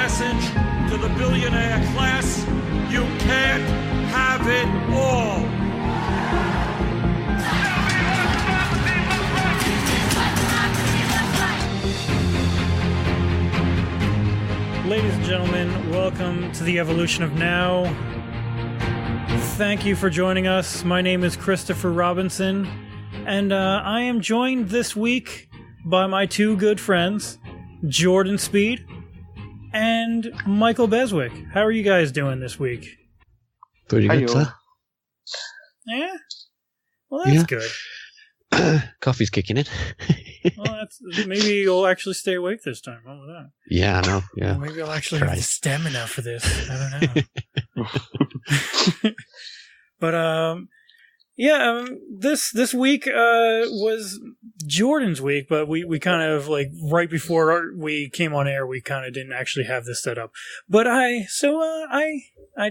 message to the billionaire class: you can't have it all. Ladies and gentlemen, welcome to the evolution of now. Thank you for joining us. My name is Christopher Robinson, and I am joined this week by my two good friends, Jordan Speed and Michael Beswick. How are you guys doing this week? Pretty good, sir. Yeah? Well, that's good. Coffee's kicking in. Well, maybe you'll actually stay awake this time. How about that? Yeah, I know. Yeah. Well, maybe I'll actually have the stamina for this. I don't know. But this week was Jordan's week, but we kind of like right before we came on air, we kind of didn't actually have this set up. But I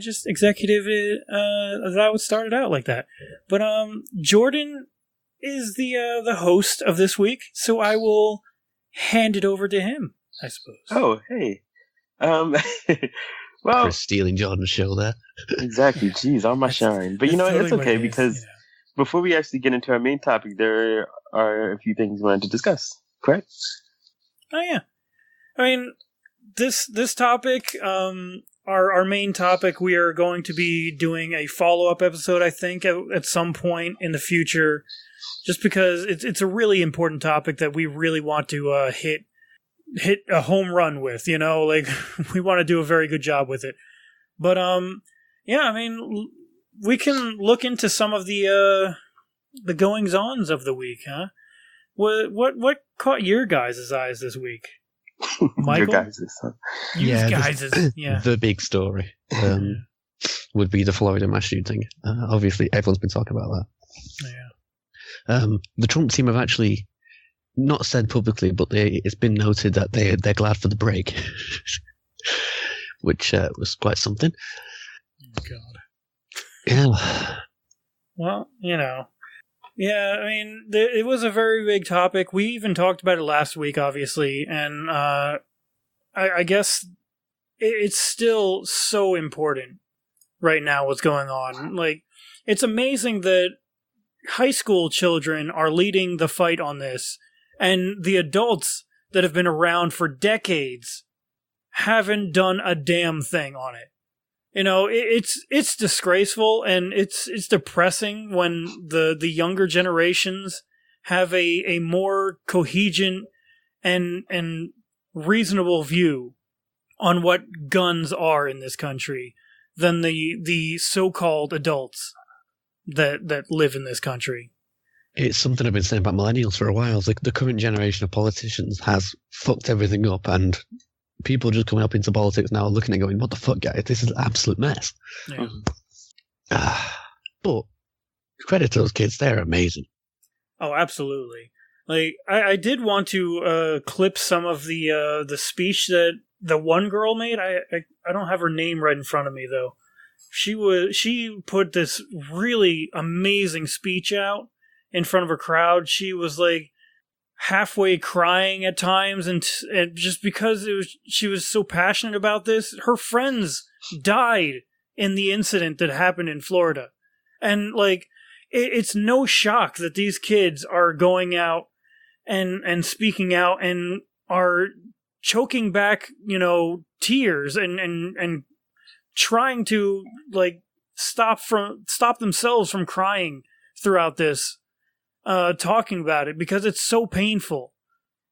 just executive it that would start it out like that. But Jordan is the host of this week, so I will hand it over to him, I suppose. Oh, hey. Well, Chris stealing Jordan's show there. Exactly. Jeez, all my shine. But totally it's okay because yeah. Before we actually get into our main topic, there are a few things we wanted to discuss. Correct? Oh yeah. I mean, this topic, our main topic, we are going to be doing a follow-up episode, I think, at some point in the future, just because it's a really important topic that we really want to hit a home run with, you know, like we want to do a very good job with it. But yeah, I mean, we can look into some of the goings-ons of the week, huh? What caught your guys' eyes this week? Michael? Your guys', huh? Yeah. The big story would be the Florida mass shooting. Obviously, everyone's been talking about that. Yeah. The Trump team have actually not said publicly, but it's been noted that they're glad for the break, which was quite something. Oh, God. Yeah. Well, you know. Yeah, I mean, it was a very big topic. We even talked about it last week, obviously, and I guess it's still so important right now what's going on. Like, it's amazing that high school children are leading the fight on this, and the adults that have been around for decades haven't done a damn thing on it. You know, it's disgraceful, and it's depressing when the younger generations have a more coherent and reasonable view on what guns are in this country than the so-called adults that live in this country. It's something I've been saying about millennials for a while. The current generation of politicians has fucked everything up, and people just coming up into politics now looking and going, what the fuck, guys? This is an absolute mess. Yeah. But credit to those kids. They're amazing. Oh, absolutely. Like, I did want to clip some of the speech that the one girl made. I don't have her name right in front of me, though. She put this really amazing speech out in front of a crowd. She was like halfway crying at times, and just because she was so passionate about this. Her friends died in the incident that happened in Florida, and like it's no shock that these kids are going out and speaking out and are choking back, you know, tears and trying to like stop themselves from crying throughout this. Talking about it because it's so painful,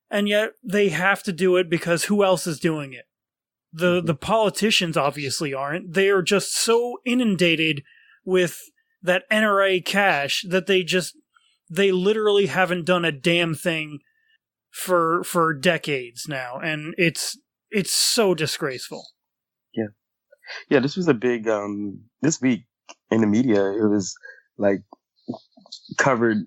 and yet they have to do it because who else is doing it? The politicians obviously aren't. They are just so inundated with that NRA cash that they literally haven't done a damn thing for decades now, and it's so disgraceful. Yeah. This was a big this week in the media. It was like covered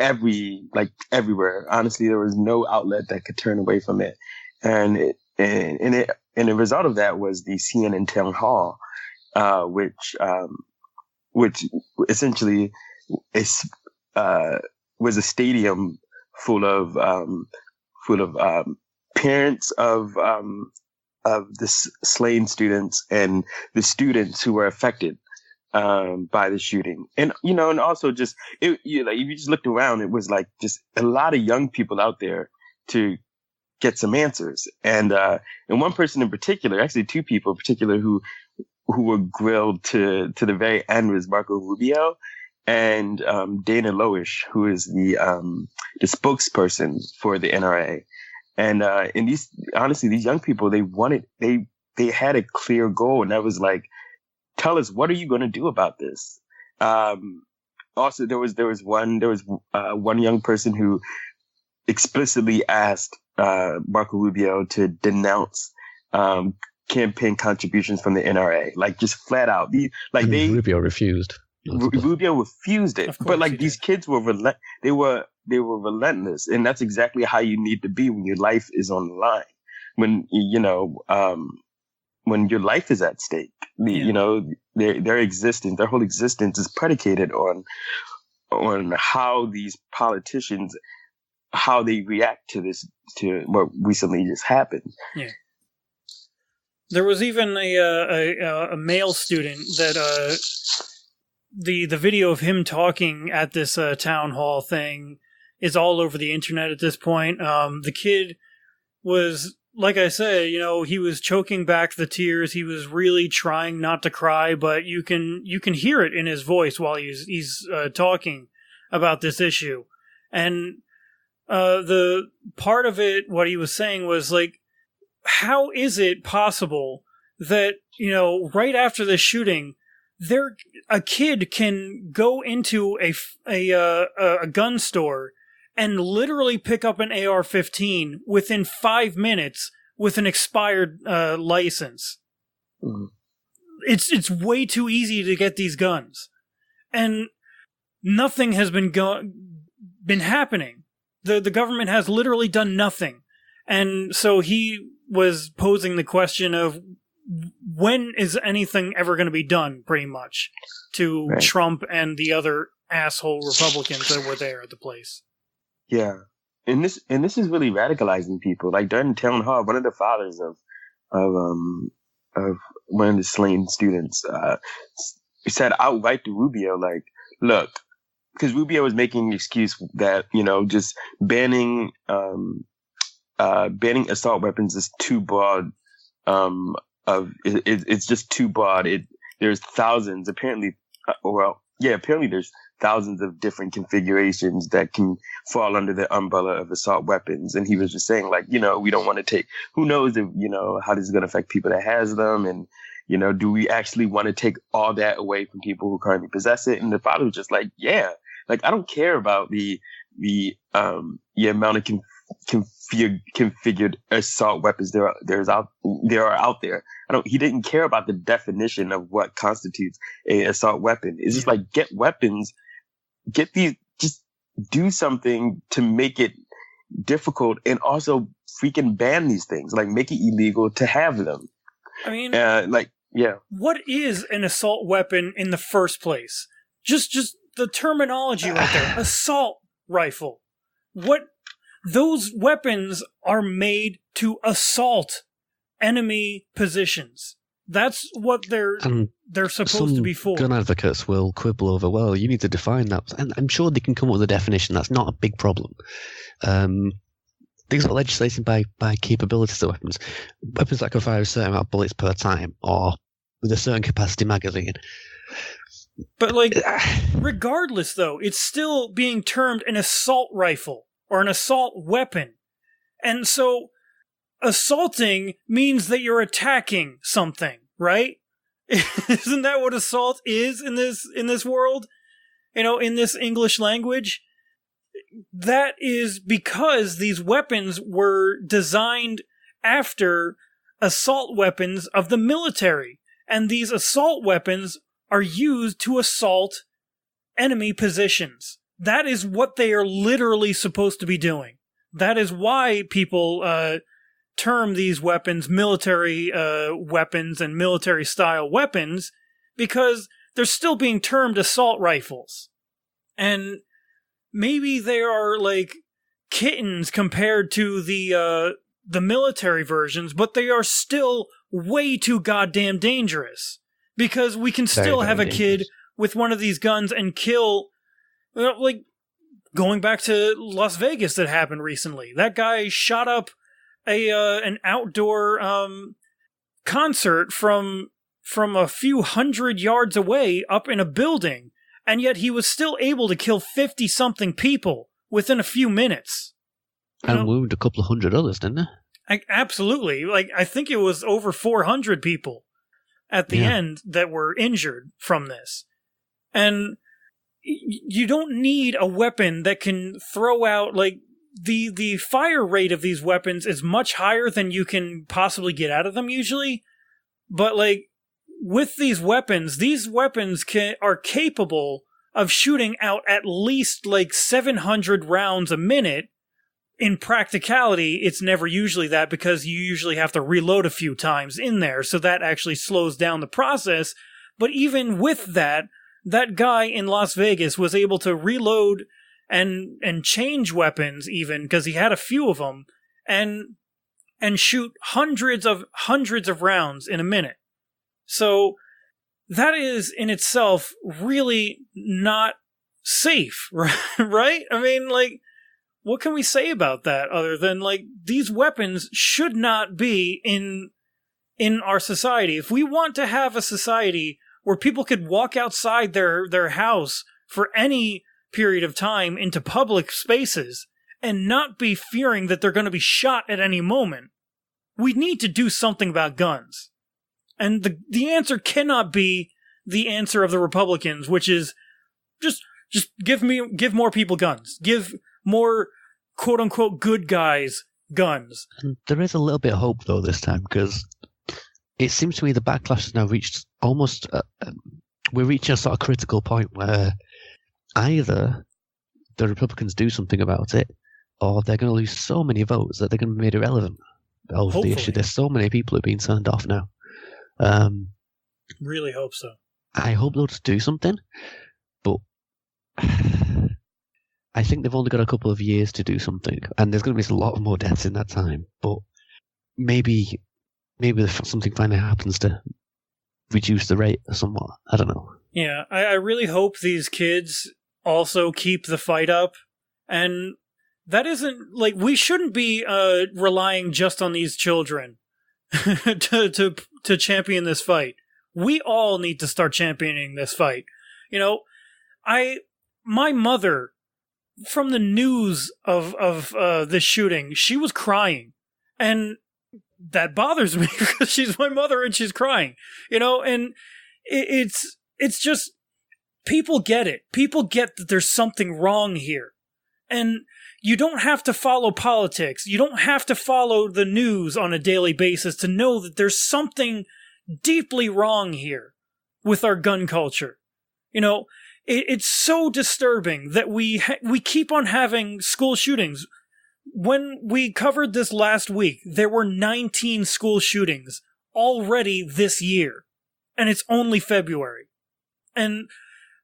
everywhere. Honestly, there was no outlet that could turn away from it, and the result of that was the CNN town hall, which essentially was a stadium full of parents of the slain students and the students who were affected by the shooting. And, and also just, if you just looked around, it was like just a lot of young people out there to get some answers. And one person in particular, actually two people in particular who were grilled to the very end was Marco Rubio and Dana Loesch, who is the spokesperson for the NRA. And these young people, they had a clear goal, and that was like, tell us, what are you going to do about this? Also, there was one young person who explicitly asked Marco Rubio to denounce campaign contributions from the NRA, like just flat out. Rubio refused. Rubio refused it, but like these kids were they were relentless, and that's exactly how you need to be when your life is on the line. When when your life is at stake, their existence, their whole existence is predicated on how these politicians, how they react to what recently just happened. Yeah. There was even a male student that the video of him talking at this town hall thing is all over the internet at this point. The kid was, like I said, he was choking back the tears. He was really trying not to cry, but you can hear it in his voice while he's talking about this issue. And the part of it, what he was saying was like, how is it possible that, right after the shooting, a kid can go into a gun store and literally pick up an AR-15 within 5 minutes with an expired license? Mm-hmm. It's way too easy to get these guns, and nothing has been happening. The government has literally done nothing, and so he was posing the question of, when is anything ever going to be done, pretty much, to right. Trump and the other asshole Republicans that were there at the place. Yeah. And this is really radicalizing people. Like during town hall, one of the fathers of one of the slain students said outright to Rubio, like, look, because Rubio was making the excuse that, just banning assault weapons is too broad. It's just too broad. There's thousands, apparently there's thousands of different configurations that can fall under the umbrella of assault weapons. And he was just saying, like, we don't want to take, who knows if, how this is going to affect people that has them. And, do we actually want to take all that away from people who currently possess it? And the father was just like, yeah, like, I don't care about the amount of configured assault weapons there are out there. He didn't care about the definition of what constitutes a assault weapon. It's just like, get weapons, just do something to make it difficult, and also freaking ban these things, like make it illegal to have them. I mean, what is an assault weapon in the first place? Just the terminology right there. Assault rifle. What? Those weapons are made to assault enemy positions. That's what they're supposed to be for. Gun advocates will quibble over, well, you need to define that. And I'm sure they can come up with a definition. That's not a big problem. Things like legislation by capabilities of weapons. Weapons that can fire a certain amount of bullets per time, or with a certain capacity magazine. But, like, regardless, though, it's still being termed an assault rifle or an assault weapon. And so assaulting means that you're attacking something, right? Isn't that what assault is in this world? In this English language? That is because these weapons were designed after assault weapons of the military. And these assault weapons are used to assault enemy positions. That is what they are literally supposed to be doing. That is why people term these weapons military weapons and military-style weapons, because they're still being termed assault rifles. And maybe they are like kittens compared to the the military versions, but they are still way too goddamn dangerous. Because we can still have a kid with one of these guns and kill, like, going back to Las Vegas that happened recently. That guy shot up an outdoor concert from a few hundred yards away up in a building, and yet he was still able to kill 50-something people within a few minutes. And wound a couple of hundred others, didn't it? Absolutely. Like, I think it was over 400 people at the end that were injured from this. And you don't need a weapon that can throw out, like, the fire rate of these weapons is much higher than you can possibly get out of them usually. But, like, with these weapons are capable of shooting out at least, like, 700 rounds a minute. In practicality, it's never usually that because you usually have to reload a few times in there, so that actually slows down the process. But even with that guy in Las Vegas was able to reload and change weapons even, because he had a few of them, and shoot hundreds of rounds in a minute. So that is in itself really not safe, right? I mean, like, what can we say about that other than, like, these weapons should not be in our society? If we want to have a society where people could walk outside their house for any period of time into public spaces and not be fearing that they're going to be shot at any moment, we need to do something about guns. And the answer cannot be the answer of the Republicans, which is just give more people guns. Give more quote-unquote good guys guns. And there is a little bit of hope, though, this time, because it seems to me the backlash has now reached almost... we're reaching a sort of critical point where either the Republicans do something about it, or they're going to lose so many votes that they're going to be made irrelevant over the issue. There's so many people who are being turned off now. Really hope so. I hope they'll just do something, but... I think they've only got a couple of years to do something, and there's going to be a lot more deaths in that time. But maybe something finally happens to reduce the rate somewhat. I don't know. Yeah, I really hope these kids also keep the fight up, and that isn't, like, we shouldn't be relying just on these children to champion this fight. We all need to start championing this fight. You know, my mother, from the news of this shooting, she was crying, and that bothers me because she's my mother and she's crying, you know. And it's just, people get it. People get that there's something wrong here, and you don't have to follow politics. You don't have to follow the news on a daily basis to know that there's something deeply wrong here with our gun culture, you know. It's so disturbing that we keep on having school shootings. When we covered this last week, there were 19 school shootings already this year, and it's only February. And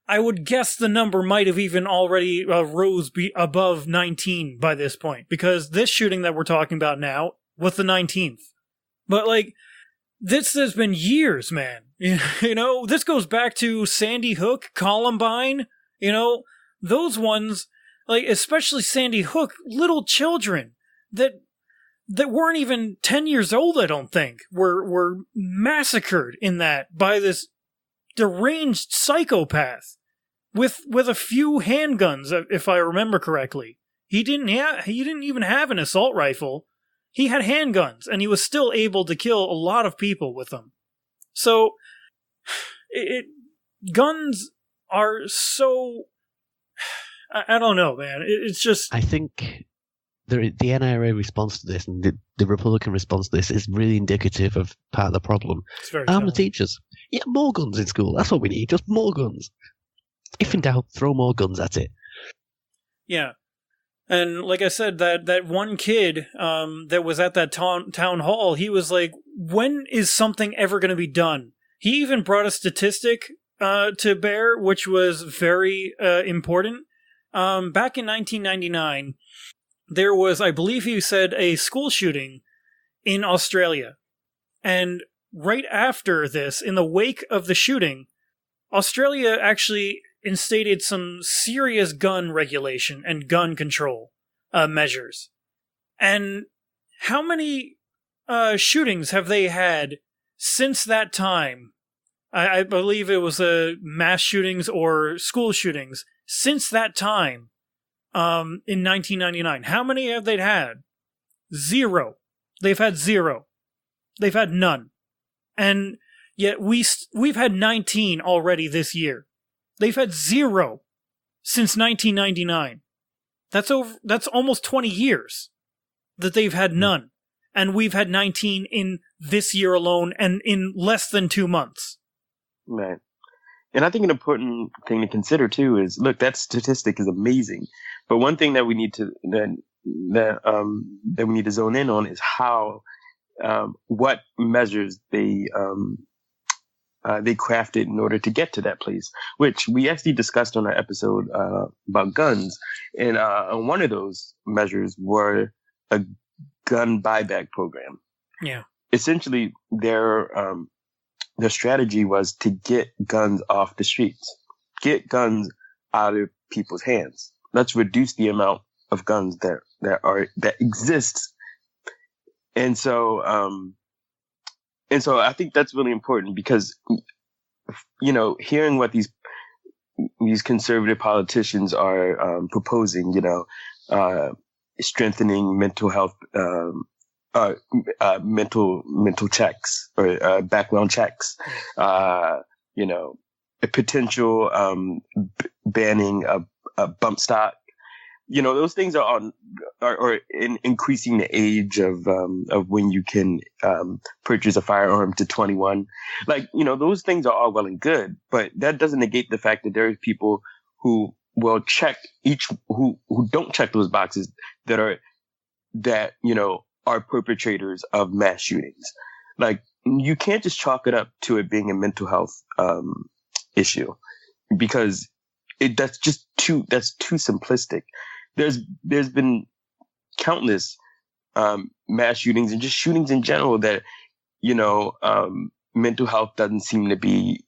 I would guess the number might have even already rose above 19 by this point, because this shooting that we're talking about now was the 19th. But, like, this has been years, man. You know, this goes back to Sandy Hook, Columbine, you know, those ones, like, especially Sandy Hook, little children that weren't even 10 years old, I don't think, were massacred in that by this deranged psychopath with a few handguns, if I remember correctly. He didn't even have an assault rifle. He had handguns, and he was still able to kill a lot of people with them. So, guns are so... I don't know, man. It's just... I think the NRA response to this and the Republican response to this is really indicative of part of the problem. Arm the teachers. Yeah, more guns in school. That's what we need, just more guns. If in doubt, throw more guns at it. Yeah. And like I said, that one kid that was at that town hall, he was like, when is something ever going to be done? He even brought a statistic to bear, which was very important. Back in 1999, there was, I believe he said, a school shooting in Australia. And right after this, in the wake of the shooting, Australia actually instated some serious gun regulation and gun control measures. And how many shootings have they had since that time? I believe it was mass shootings or school shootings since that time in 1999. How many have they had? Zero. They've had zero. They've had none. And yet we've had 19 already this year. They've had zero since 1999. That's almost 20 years that they've had none. And we've had 19 in this year alone and in less than 2 months. Right. And I think an important thing to consider too is, look, that statistic is amazing, but one thing that we need to that we need to zone in on is how what measures they crafted in order to get to that place, which we actually discussed on our episode about guns. And one of those measures were a gun buyback program. Yeah. Essentially, their strategy was to get guns off the streets, get guns out of people's hands. Let's reduce the amount of guns that exists. And so I think that's really important because, hearing what these conservative politicians are proposing, strengthening mental health, mental checks or background checks, a potential banning a bump stock. Those things are increasing the age of when you can purchase a firearm to 21. Those things are all well and good, but that doesn't negate the fact that there are people who will check who don't check those boxes that are perpetrators of mass shootings. You can't just chalk it up to it being a mental health issue, because that's too simplistic. There's been countless mass shootings and just shootings in general that mental health doesn't seem to be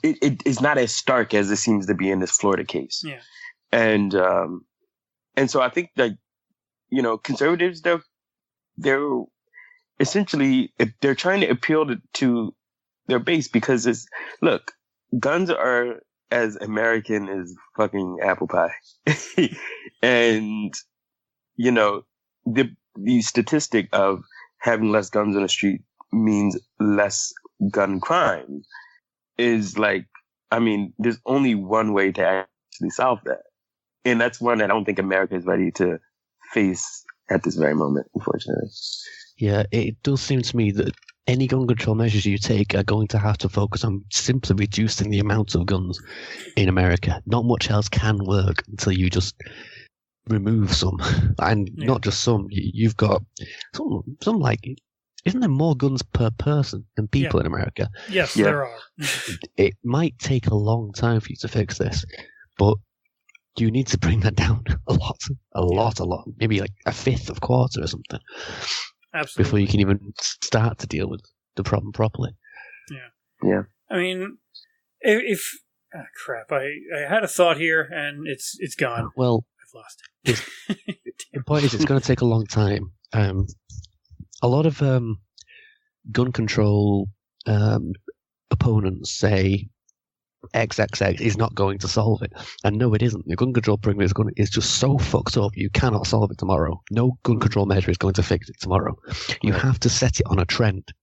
it is not as stark as it seems to be in this Florida case. Yeah. And so I think that conservatives, they're essentially, they're trying to appeal to their base, because guns are as American as fucking apple pie. And, the statistic of having less guns on the street means less gun crime is there's only one way to actually solve that. And that's one that I don't think America is ready to face at this very moment, unfortunately. Yeah, it does seem to me that any gun control measures you take are going to have to focus on simply reducing the amount of guns in America. Not much else can work until you just remove some. And not just some. You've got some isn't there more guns per person than people in America? Yes, there are. It might take a long time for you to fix this, but you need to bring that down a lot. Maybe like a fifth of quarter or something. Absolutely. Before you can even start to deal with the problem properly. Yeah. I mean, crap. I had a thought here and it's gone. Well, I've lost it. The point is, it's going to take a long time. A lot of gun control opponents say XXX is not going to solve it. And no, it isn't. The gun control program is just so fucked up, you cannot solve it tomorrow. No gun control measure is going to fix it tomorrow. You have to set it on a trend.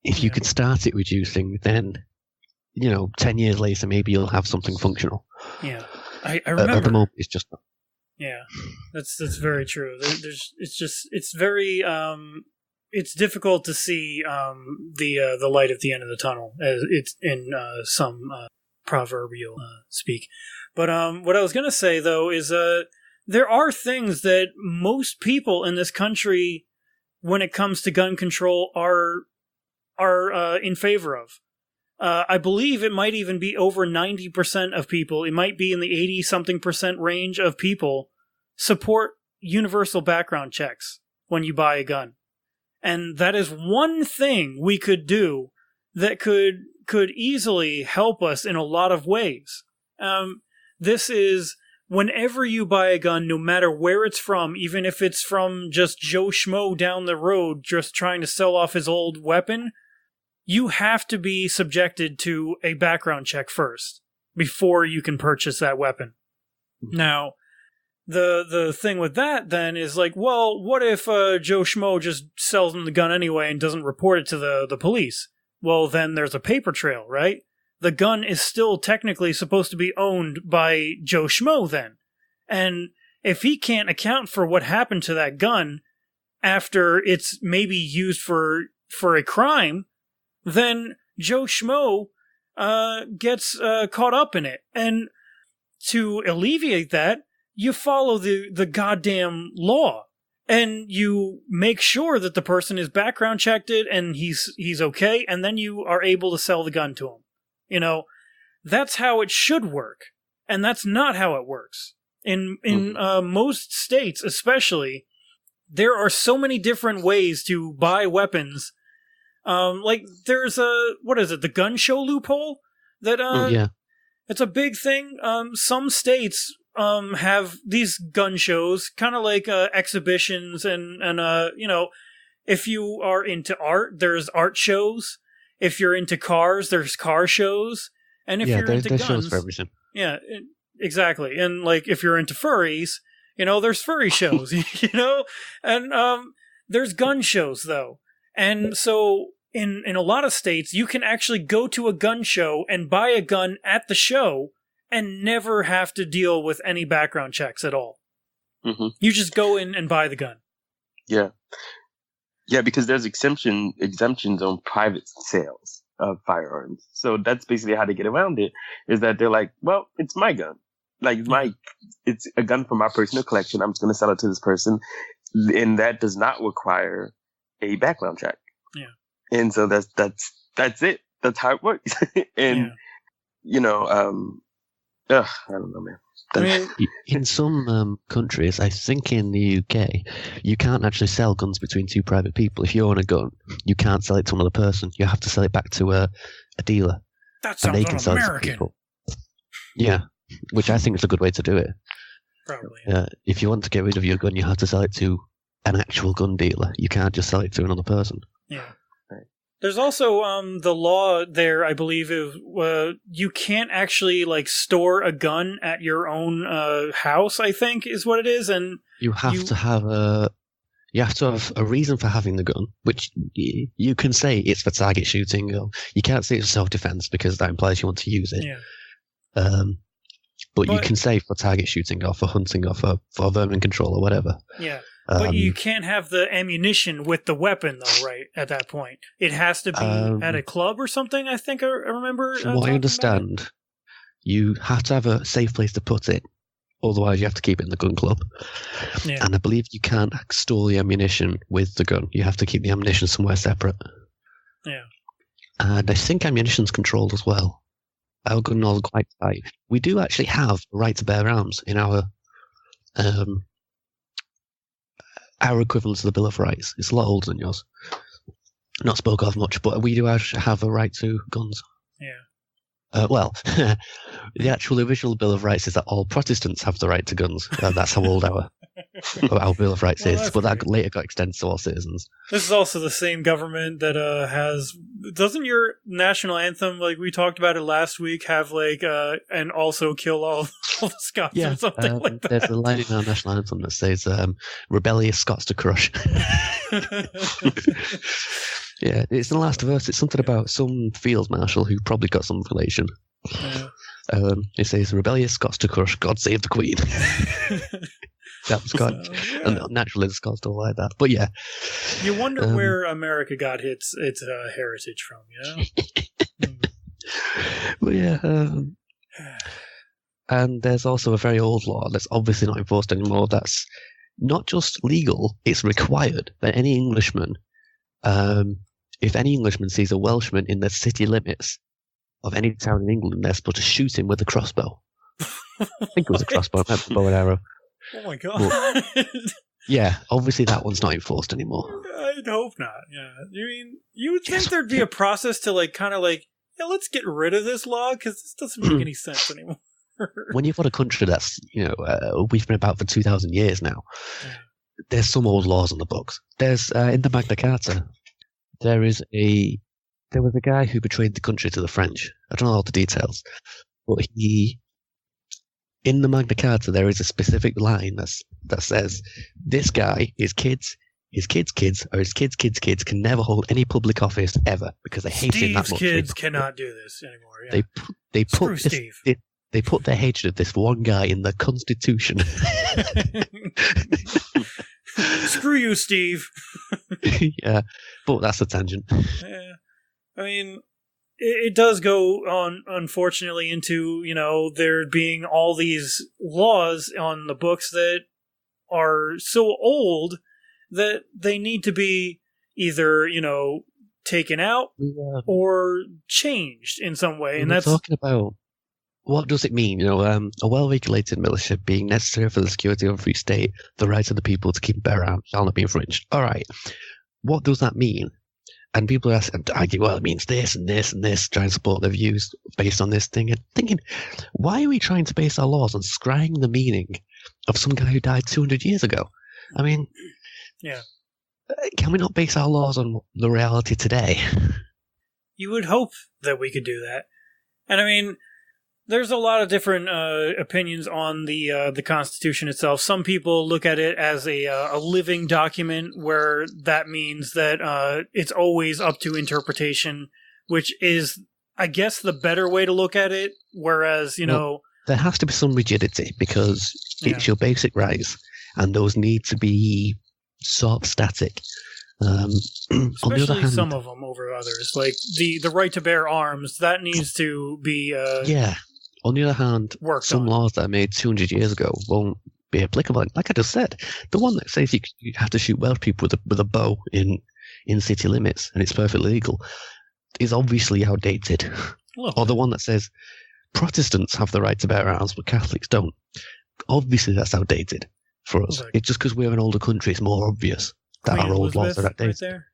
If you can start it reducing, then, 10 years later, maybe you'll have something functional. Yeah. I remember. At the moment, it's just not. Yeah, that's very true. It's very it's difficult to see the light at the end of the tunnel, as it's in some proverbial speak. But what I was going to say though is there are things that most people in this country, when it comes to gun control, are in favor of. I believe it might even be over 90% of people. It might be in the 80-something% range of people support universal background checks when you buy a gun. And that is one thing we could do that could easily help us in a lot of ways. This is, whenever you buy a gun, no matter where it's from, even if it's from just Joe Schmo down the road just trying to sell off his old weapon, you have to be subjected to a background check first before you can purchase that weapon. Now, the thing with that then is like, well, what if Joe Schmo just sells him the gun anyway and doesn't report it to the police? Well, then there's a paper trail, right? The gun is still technically supposed to be owned by Joe Schmo then. And if he can't account for what happened to that gun after it's maybe used for a crime, then Joe Schmo gets caught up in it. And to alleviate that, you follow the goddamn law. And you make sure that the person is background checked it and he's okay, and then you are able to sell the gun to him. You know, that's how it should work. And that's not how it works. In most states, especially, there are so many different ways to buy weapons. Like, there's the gun show loophole? That, it's a big thing. Some states have these gun shows, kind of like exhibitions, and you know, if you are into art, there's art shows. If you're into cars, there's car shows. And if you're into guns, shows for everything. Yeah, exactly. And like, if you're into furries, you know, there's furry shows. You know, and there's gun shows though. And so in a lot of states, you can actually go to a gun show and buy a gun at the show and never have to deal with any background checks at all. Mm-hmm. You just go in and buy the gun. Yeah. Yeah, because there's exemptions on private sales of firearms. So that's basically how they get around it, is that they're like, well, it's my gun. Like, it's a gun from my personal collection. I'm just going to sell it to this person. And that does not require a background check. Yeah. And so that's it. That's how it works. And, you know, I don't know, man. I mean, in some countries, I think in the UK, you can't actually sell guns between two private people. If you own a gun, you can't sell it to another person. You have to sell it back to a dealer. That sounds un-American. Yeah, which I think is a good way to do it. Probably. If you want to get rid of your gun, you have to sell it to an actual gun dealer. You can't just sell it to another person. Yeah. There's also the law there, I believe, is you can't actually like store a gun at your own house, I think is what it is, and you have to have a reason for having the gun, which you can say it's for target shooting, or you can't say it's for self-defense because that implies you want to use it. Yeah. But you can say for target shooting or for hunting or for vermin control or whatever. Yeah. But you can't have the ammunition with the weapon, though, right, at that point. It has to be at a club or something, I think I remember. From what I understand, you have to have a safe place to put it. Otherwise, you have to keep it in the gun club. Yeah. And I believe you can't store the ammunition with the gun. You have to keep the ammunition somewhere separate. Yeah. And I think ammunition's controlled as well. Our gun laws are quite tight. We do actually have a right to bear arms in our equivalent to the Bill of Rights. It's a lot older than yours. Not spoke of much, but we do have a right to guns. Yeah. Well, the actual original Bill of Rights is that all Protestants have the right to guns. That's how old our Bill of Rights is. But that later got extended to all citizens. This is also the same government that has... Doesn't your national anthem, like we talked about it last week, have like, and also kill all the Scots or something like that? There's a line in our national anthem that says, rebellious Scots to crush. Yeah, it's in the last verse. It's something about some field marshal who probably got some relation. Yeah. It says, rebellious Scots to crush, God save the Queen. That was God. So, yeah. And naturally the Scots don't like that. But yeah. You wonder where America got its heritage from, you know? But yeah. And there's also a very old law that's obviously not enforced anymore. That's not just legal, it's required that any Englishman, if any Englishman sees a Welshman in the city limits of any town in England, they're supposed to shoot him with a crossbow. I think it was a crossbow, not a bow and arrow. Oh my god. Yeah, obviously that one's not enforced anymore. I'd hope not. Yeah, I mean, you would think there'd be a process to yeah, let's get rid of this law because this doesn't make any sense anymore. When you've got a country that's we've been about for 2,000 years now, there's some old laws on the books. There's in the Magna Carta, there was a guy who betrayed the country to the French. I don't know all the details, but in the Magna Carta there is a specific line that says this guy, his kids, or his kids' kids can never hold any public office ever because they hate him that much. Steve's kids cannot do this anymore. Yeah. They put their hatred of this one guy in the Constitution. Screw you, Steve. Yeah, but that's a tangent. Yeah. I mean, it does go on, unfortunately, into, there being all these laws on the books that are so old that they need to be either, taken out or changed in some way. And that's talking about what does it mean? A well-regulated militia being necessary for the security of a free state, the rights of the people to keep and bear arms shall not be infringed. All right, what does that mean? And people argue, well, it means this and this and this, try and support their views based on this thing. And thinking, why are we trying to base our laws on scrying the meaning of some guy who died 200 years ago? I mean, yeah. Can we not base our laws on the reality today? You would hope that we could do that. And I mean, there's a lot of different opinions on the Constitution itself. Some people look at it as a living document, where that means that it's always up to interpretation, which is, I guess, the better way to look at it. Whereas, there has to be some rigidity because it's your basic rights, and those need to be sort of static. Especially on the other hand, some of them over others, like the right to bear arms. That needs to be On the other hand, some laws that are made 200 years ago won't be applicable. Like I just said, the one that says you have to shoot Welsh people with a bow in city limits and it's perfectly legal is obviously outdated. Or the one that says Protestants have the right to bear arms but Catholics don't. Obviously that's outdated for us. It's just because we're an older country, it's more obvious that our old laws are outdated. Right there.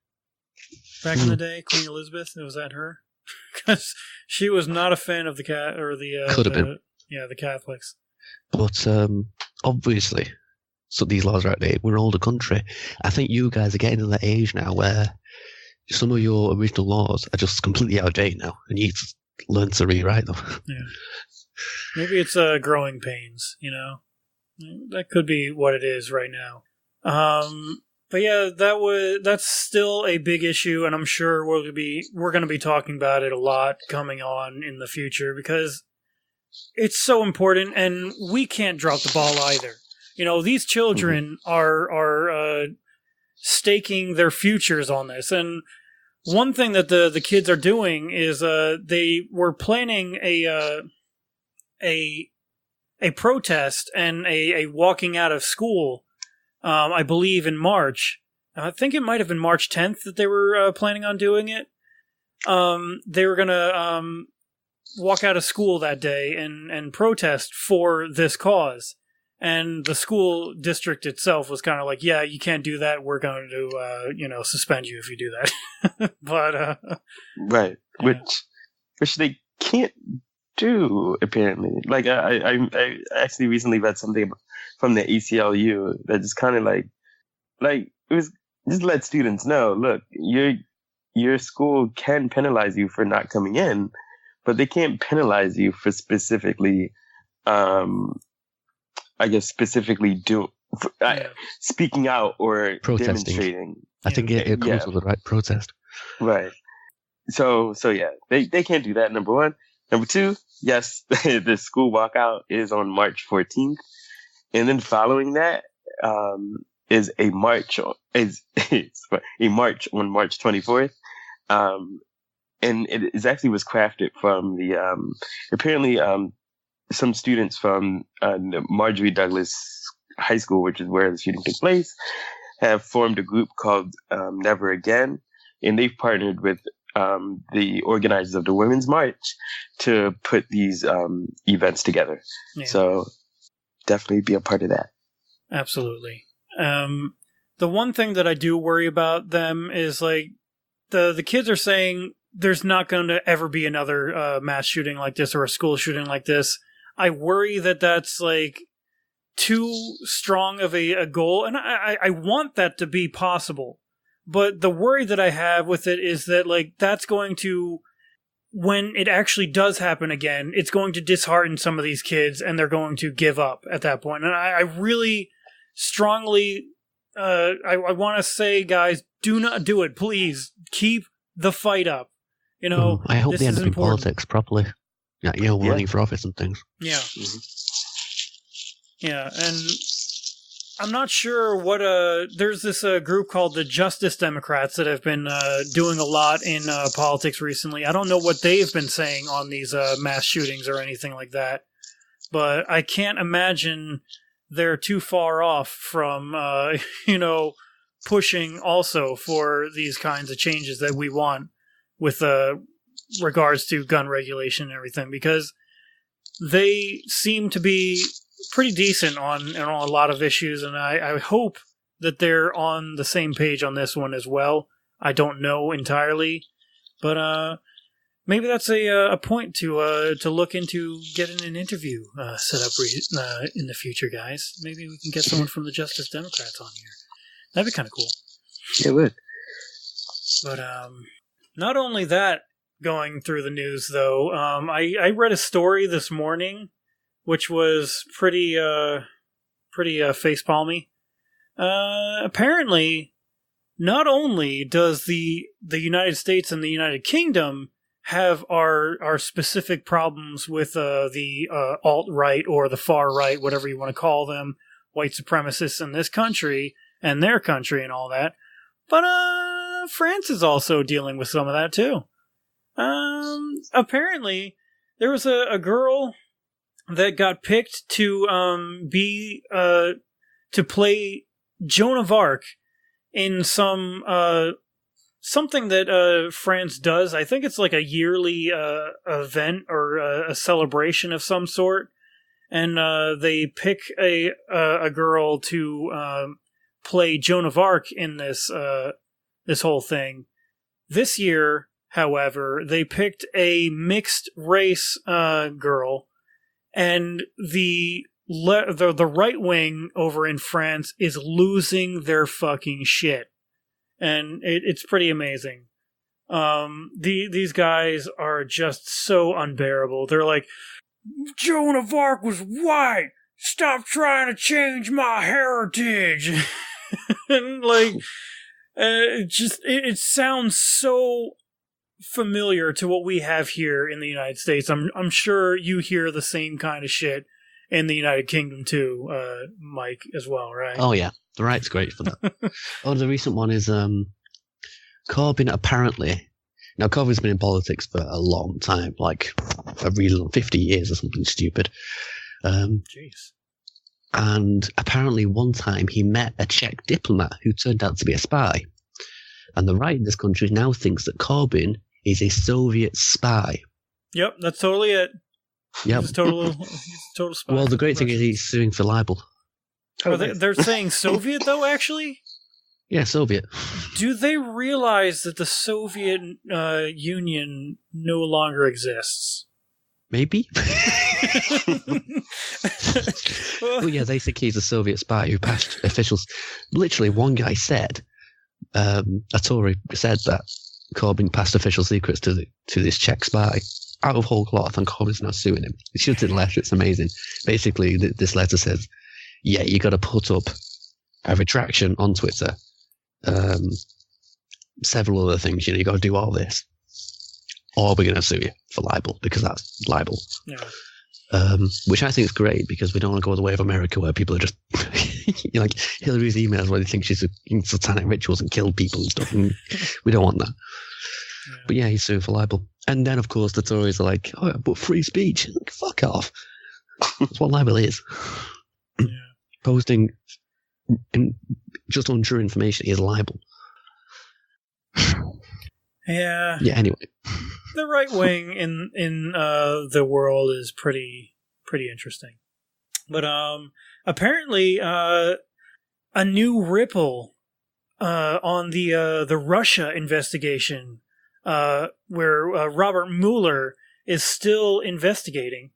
Back in the day, Queen Elizabeth, was that her? Because she was not a fan of the Could have been. Yeah, the Catholics. But obviously, so these laws are outdated. We're an older country. I think you guys are getting to that age now where some of your original laws are just completely outdated now, and you need to learn to rewrite them. Yeah. Maybe it's growing pains. That could be what it is right now. But yeah, that's still a big issue, and I'm sure we're going to be talking about it a lot coming on in the future because it's so important, and we can't drop the ball either. These children are staking their futures on this, and one thing that the kids are doing is they were planning a protest and a walking out of school. I believe in March. I think it might have been March 10th that they were planning on doing it. They were going to walk out of school that day and protest for this cause. And the school district itself was kind of like, yeah, you can't do that. We're going to, suspend you if you do that. But right, which they can't do apparently. Like I actually recently read something from the ACLU that just kind of like it was just let students know, look, your school can penalize you for not coming in, but they can't penalize you for specifically, speaking out or protesting. Demonstrating. I think it comes with the right protest. Right. So yeah, they can't do that. Number one. Number two, yes, the school walkout is on March 14th. And then following that, is a march on March 24th. And it actually was crafted from the, apparently, some students from, Marjorie Douglas High School, which is where the shooting took place, have formed a group called, Never Again. And they've partnered with, the organizers of the Women's March to put these, events together. Yeah. So definitely be a part of that. Absolutely. The one thing that I do worry about them is like the kids are saying there's not going to ever be another mass shooting like this or a school shooting like this. I worry that that's like too strong of a goal, and I want that to be possible. But the worry that I have with it is that like that's going to, when it actually does happen again, it's going to dishearten some of these kids, and they're going to give up at that point. And I really strongly, I want to say, guys, do not do it. Please keep the fight up. You know, I hope this they end is up in important. politics properly. Yeah, running for office and things. Yeah. Mm-hmm. Yeah, and I'm not sure what there's this group called the Justice Democrats that have been doing a lot in politics recently. I don't know what they've been saying on these mass shootings or anything like that, but I can't imagine they're too far off from pushing also for these kinds of changes that we want with regards to gun regulation and everything, because they seem to be pretty decent on a lot of issues, and I hope that they're on the same page on this one as well. I don't know entirely, but maybe that's a point to look into getting an interview set up in the future, guys. Maybe we can get someone from the Justice Democrats on here. That'd be kind of cool. It would. But not only that, going through the news though, I read a story this morning which was pretty facepalmy. Apparently, not only does the United States and the United Kingdom have our specific problems with the alt-right or the far-right, whatever you want to call them, white supremacists in this country and their country and all that, but France is also dealing with some of that too. Apparently, there was a girl that got picked to play Joan of Arc in some something that France does. I think it's like a yearly event or a celebration of some sort, and they pick a girl to play Joan of Arc in this whole thing. This year, however, they picked a mixed race girl. And the right wing over in France is losing their fucking shit, and it's pretty amazing. These guys are just so unbearable. They're like, Joan of Arc was white. Stop trying to change my heritage. And like, it sounds so familiar to what we have here in the United States. I'm sure you hear the same kind of shit in the United Kingdom too, Mike, as well, right? Oh yeah, the right's great for that. The recent one is Corbyn apparently. Now Corbyn's been in politics for a long time, like a really long, 50 years or something stupid. Jeez. And apparently one time he met a Czech diplomat who turned out to be a spy. And the right in this country now thinks that Corbyn is a Soviet spy. Yep, that's totally it. Yep. He's a total spy. Well, the great thing is he's suing for libel. They're saying Soviet, though, actually? Yeah, Soviet. Do they realize that the Soviet Union no longer exists? Maybe. Well, yeah, they think he's a Soviet spy who passed officials. Literally, one guy said, a Tory said that Corbyn passed official secrets to this Czech spy out of whole cloth, and Corbyn's now suing him. He shoots in the letter. It's amazing. Basically, this letter says, yeah, you got to put up a retraction on Twitter, several other things. You got to do all this, or we're going to sue you for libel, because that's libel. Yeah. Which I think is great, because we don't want to go the way of America, where people are just like Hillary's emails where they think she's in satanic rituals and killed people and stuff, and we don't want that. Yeah. But yeah, he's suing for libel. And then, of course, the Tories are like, oh, but free speech. Like, fuck off. That's what libel is. Yeah. Posting just untrue information is libel. Yeah. Yeah, anyway. The right wing in the world is pretty interesting. But apparently a new ripple on the Russia investigation, where Robert Mueller is still investigating.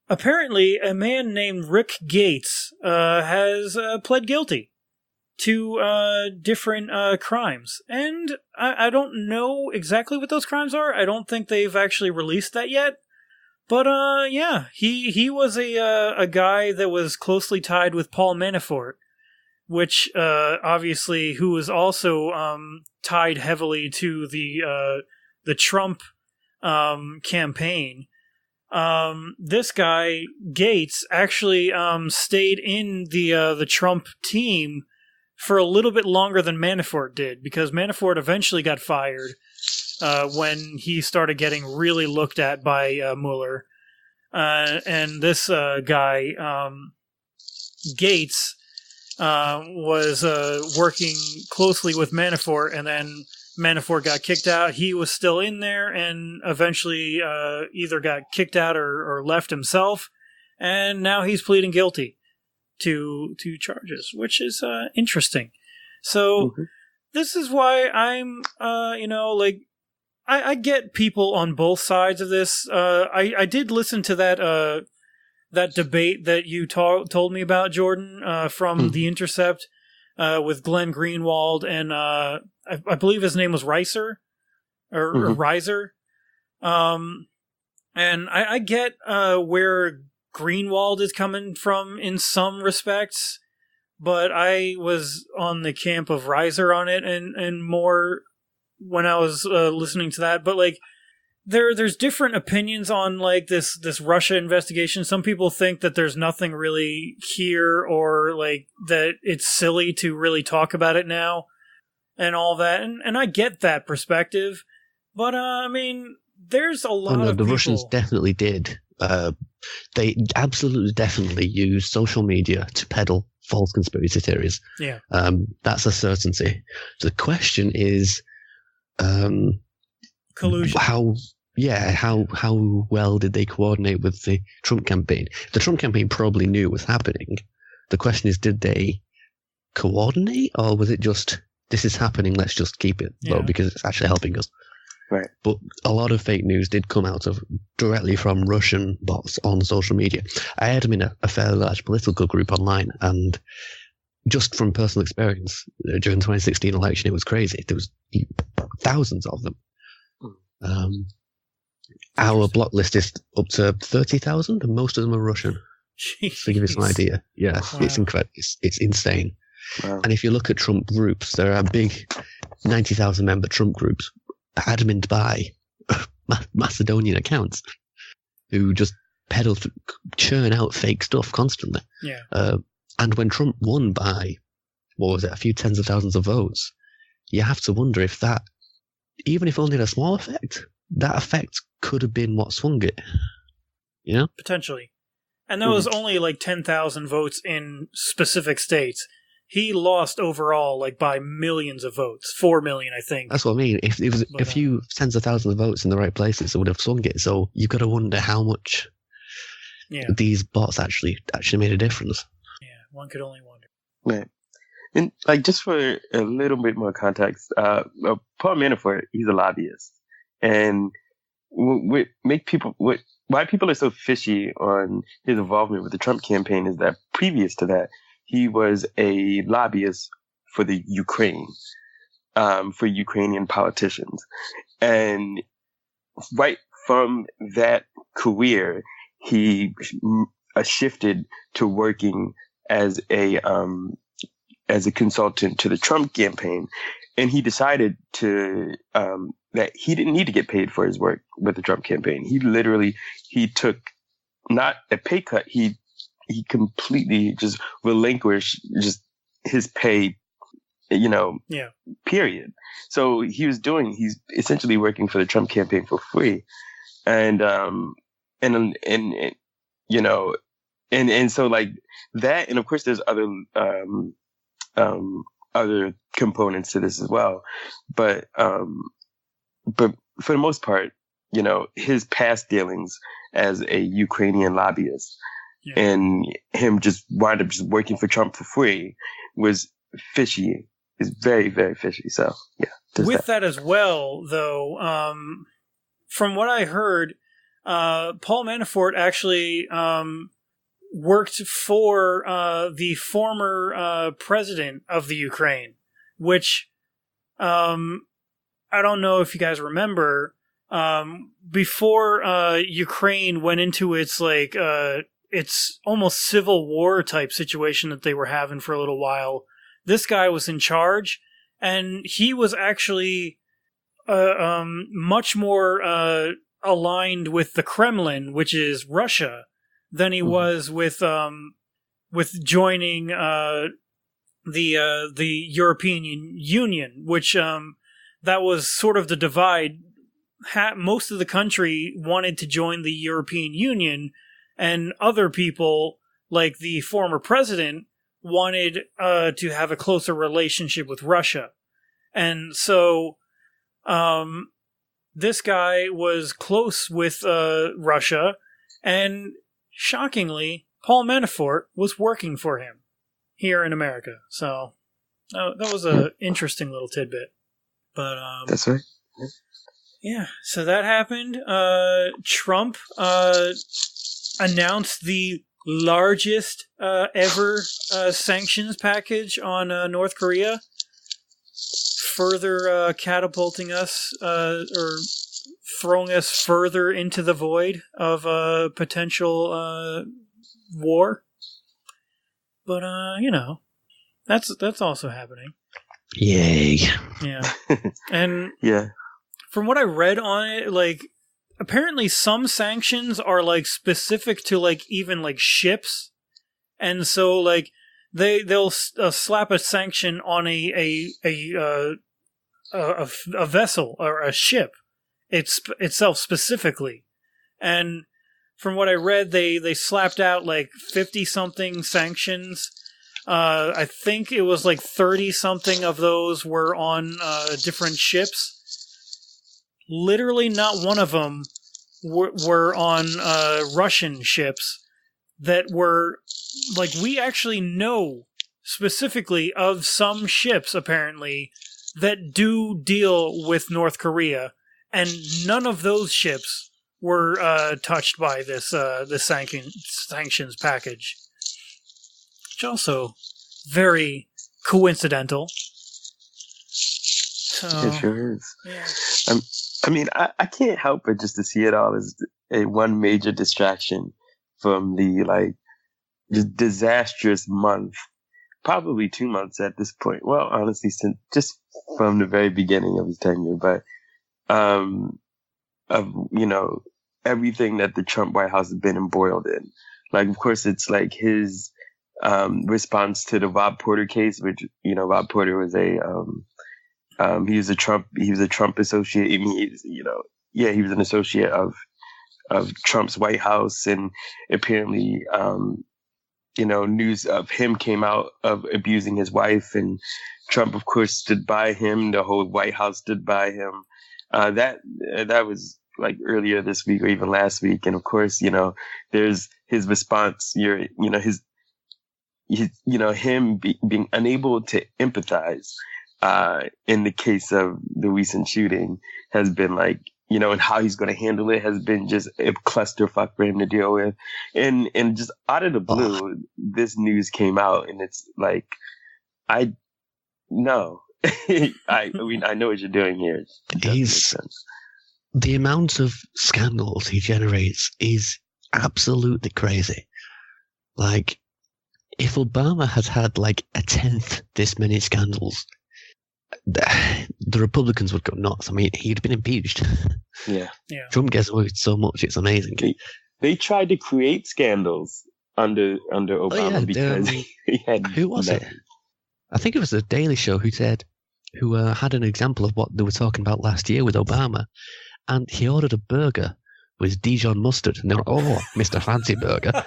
Apparently, a man named Rick Gates has pled guilty to different crimes. And I don't know exactly what those crimes are. I don't think they've actually released that yet. But yeah, he was a guy that was closely tied with Paul Manafort, which obviously who was also tied heavily to the Trump campaign. This guy Gates actually stayed in the Trump team for a little bit longer than Manafort did, because Manafort eventually got fired when he started getting really looked at by Mueller. And this guy, Gates, was working closely with Manafort, and then Manafort got kicked out. He was still in there and eventually either got kicked out or left himself, and now he's pleading guilty to charges, which is interesting. So this is why I'm, I get people on both sides of this. I did listen to that debate that you told me about, Jordan, from The Intercept with Glenn Greenwald and I believe his name was Reiser or Reiser. And I get where Greenwald is coming from in some respects, but I was on the camp of Reiser on it and more when I was listening to that. But like, there's different opinions on like this Russia investigation. Some people think that there's nothing really here, or like that it's silly to really talk about it now and all that. And I get that perspective, but I mean, there's a lot of the people. Russians definitely did. They absolutely definitely used social media to peddle false conspiracy theories. Yeah. That's a certainty. The question is, collusion. How well did they coordinate with the Trump campaign? The Trump campaign probably knew it was happening. The question is, did they coordinate, or was it just, this is happening, let's just keep it low because it's actually helping us? Right. But a lot of fake news did come out of directly from Russian bots on social media. I had them in a fairly large political group online, and just from personal experience, during the 2016 election, it was crazy. There was thousands of them. Our block list is up to 30,000, and most of them are Russian. Jeez. To give you some idea. Yeah, wow. It's incredible. It's insane. Wow. And if you look at Trump groups, there are big 90,000 member Trump groups admined by Macedonian accounts who just peddle, churn out fake stuff constantly. Yeah. And when Trump won by, a few tens of thousands of votes, you have to wonder if that, even if only had a small effect, that effect could have been what swung it. You know? Potentially. And that was only like 10,000 votes in specific states. He lost overall like by millions of votes. 4 million, I think. That's what I mean. If it was a few tens of thousands of votes in the right places, it would have swung it. So you've got to wonder how much these bots actually made a difference. Yeah, one could only wonder. Right. And like, just for a little bit more context, Paul Manafort, he's a lobbyist. And why people are so fishy on his involvement with the Trump campaign is that previous to that, he was a lobbyist for the Ukraine, for Ukrainian politicians. And right from that career, he shifted to working as a consultant to the Trump campaign. And he decided that he didn't need to get paid for his work with the Trump campaign. He took not a pay cut. He completely just relinquished just his pay, period. So he's essentially working for the Trump campaign for free. And so like that, and of course there's other components to this as well. But for the most part, his past dealings as a Ukrainian lobbyist and him just wound up just working for Trump for free was fishy. It's very, very fishy. So, yeah. With that as well, though, from what I heard, Paul Manafort actually worked for the former president of the Ukraine, which I don't know if you guys remember, before Ukraine went into its it's almost civil war type situation that they were having for a little while. This guy was in charge, and he was actually much more aligned with the Kremlin, which is Russia, than he was with joining the European Union, which that was sort of the divide. Most of the country wanted to join the European Union, and other people, like the former president, wanted to have a closer relationship with Russia. And so this guy was close with Russia, and shockingly, Paul Manafort was working for him here in America. So that was an interesting little tidbit. But that's right. Yeah, so that happened. Trump announced the largest ever sanctions package on North Korea, further catapulting us or throwing us further into the void of potential war. But that's also happening. Yay! Yeah, and yeah. From what I read on it, apparently some sanctions are specific to even ships, and so they'll slap a sanction on a vessel or a ship itself specifically, and from what I read, they slapped out 50 something sanctions. I think it was 30 something of those were on different ships. Literally not one of them were on Russian ships that were, we actually know specifically of some ships, apparently, that do deal with North Korea, and none of those ships were touched by this sanctions package. Which also very coincidental. So, it sure is. Yeah. I can't help but just to see it all as one major distraction from the just disastrous month, probably 2 months at this point. Well, honestly, since just from the very beginning of his tenure, but of everything that the Trump White House has been embroiled in. Of course, it's his response to the Rob Porter case, which Rob Porter was he was a Trump associate. I mean, he was an associate of Trump's White House, and apparently, news of him came out of abusing his wife, and Trump, of course, stood by him. The whole White House stood by him. That was earlier this week or even last week, and of course, there's his response. Him being unable to empathize. In the case of the recent shooting has been and how he's going to handle it has been just a clusterfuck for him to deal with. And just out of the blue, this news came out, and it's I know what you're doing here. The amount of scandals he generates is absolutely crazy. If Obama had had a tenth this many scandals, the Republicans would go nuts. I mean, he'd been impeached. Yeah. Trump gets away with so much, it's amazing. They tried to create scandals under Obama because he had who was it? I think it was the Daily Show who had an example of what they were talking about last year with Obama, and he ordered a burger with Dijon mustard, and they were Mr. Fancy Burger. I